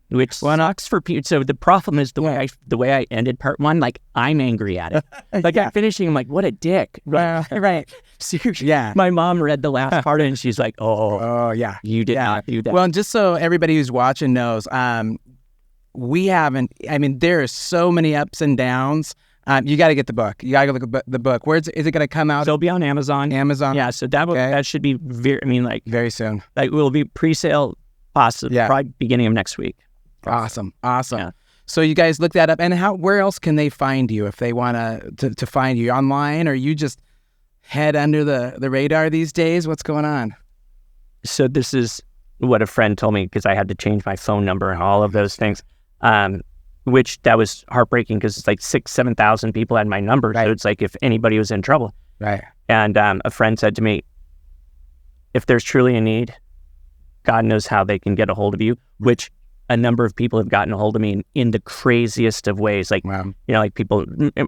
Speaker 1: Which sucks for people. So the problem is the way I ended part one, like I'm angry at it. Like I'm finishing, I'm like, what a dick.
Speaker 2: Right.
Speaker 1: Seriously. Yeah. My mom read the last part and she's like, oh yeah, you did not do that.
Speaker 2: Well, and just so everybody who's watching knows, we haven't, I mean, there are so many ups and downs. You got to get the book. You got to look at the book. Where is it going to come out?
Speaker 1: So it'll be on Amazon. Yeah. So that should be
Speaker 2: very soon.
Speaker 1: Like it will be pre-sale possibly probably beginning of next week.
Speaker 2: Awesome. Yeah. So you guys look that up, and where else can they find you if they want to find you online, or you just head under the radar these days? What's going on?
Speaker 1: So this is what a friend told me, because I had to change my phone number and all of those things, which that was heartbreaking because it's like 7,000 people had my number. Right. So it's like if anybody was in trouble.
Speaker 2: Right.
Speaker 1: And a friend said to me, if there's truly a need, God knows how they can get a hold of you, which a number of people have gotten a hold of me in the craziest of ways. Like, like people,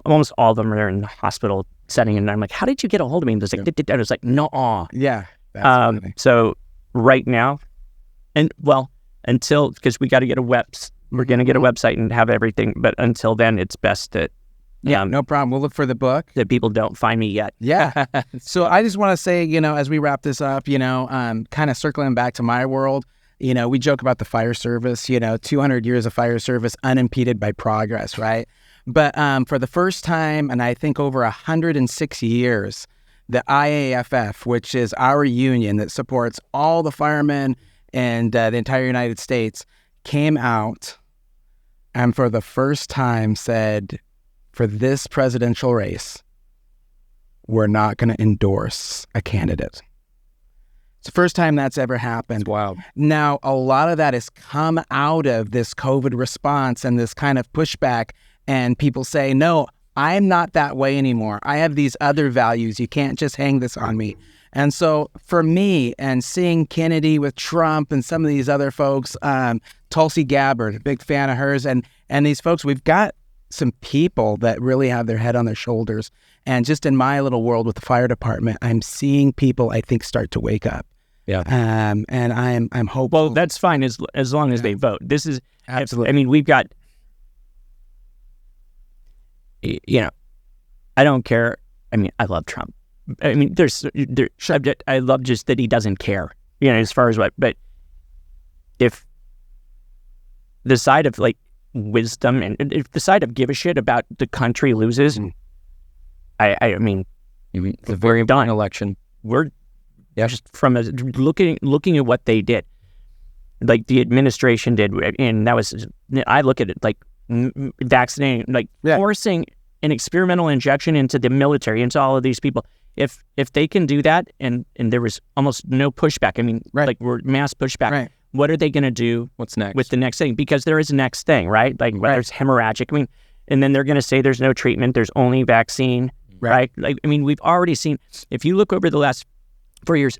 Speaker 1: almost all of them are in the hospital setting. And I'm like, how did you get a hold of me? And I was like, no.
Speaker 2: Yeah. That's funny.
Speaker 1: So right now, because we got to get we're going to get a website and have everything. But until then, it's best that,
Speaker 2: no problem. We'll look for the book.
Speaker 1: That people don't find me yet.
Speaker 2: Yeah. So I just want to say, as we wrap this up, kind of circling back to my world, we joke about the fire service, 200 years of fire service unimpeded by progress, right? But for the first time, and I think over 106 years, the IAFF, which is our union that supports all the firemen and the entire United States, came out and for the first time said, for this presidential race, we're not going to endorse a candidate. It's the first time that's ever happened.
Speaker 3: It's wild.
Speaker 2: Now, a lot of that has come out of this COVID response and this kind of pushback, and people say, no, I'm not that way anymore. I have these other values. You can't just hang this on me. And so for me, and seeing Kennedy with Trump and some of these other folks, Tulsi Gabbard, a big fan of hers, and And these folks, we've got some people that really have their head on their shoulders. And just in my little world with the fire department, I'm seeing people, I think, start to wake up.
Speaker 3: Yeah.
Speaker 2: And I'm hopeful.
Speaker 1: Well, that's fine as long as they vote. This is
Speaker 2: Absolutely.
Speaker 1: I mean, we've got, you know, I don't care. I mean, I love Trump. I mean, I love just that he doesn't care, you know, as far as what, but if the side of like wisdom and if the side of give a shit about the country loses, I mean,
Speaker 3: it's a very important election.
Speaker 1: We're just from looking at what they did, like the administration did, and that was, I look at it like vaccinating, like forcing an experimental injection into the military, into all of these people. If they can do that, and there was almost no pushback. I mean, like we're mass pushback.
Speaker 2: Right.
Speaker 1: What are they going to do?
Speaker 3: What's next
Speaker 1: with the next thing? Because there is a next thing, right? Like whether it's hemorrhagic. I mean, and then they're going to say there's no treatment. There's only vaccine, right? Like, I mean, we've already seen. If you look over the last 4 years,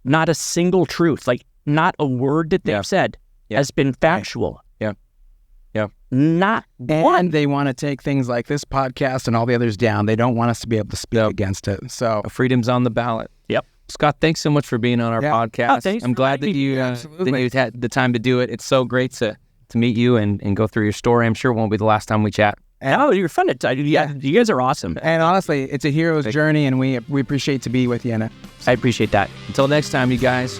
Speaker 1: not a single truth, like not a word that they've said has been factual. Not one.
Speaker 2: And they want to take things like this podcast and all the others down. They don't want us to be able to speak against it. So
Speaker 3: freedom's on the ballot.
Speaker 1: Yep.
Speaker 3: Scott, thanks so much for being on our podcast.
Speaker 1: Thanks
Speaker 3: I'm glad that you had the time to do it. It's so great to meet you and go through your story. I'm sure it won't be the last time we chat.
Speaker 1: Oh, you're fun to talk. Yeah, you guys are awesome.
Speaker 2: And honestly, it's a hero's journey, and we appreciate to be with you in it.
Speaker 1: I appreciate that.
Speaker 3: Until next time, you guys.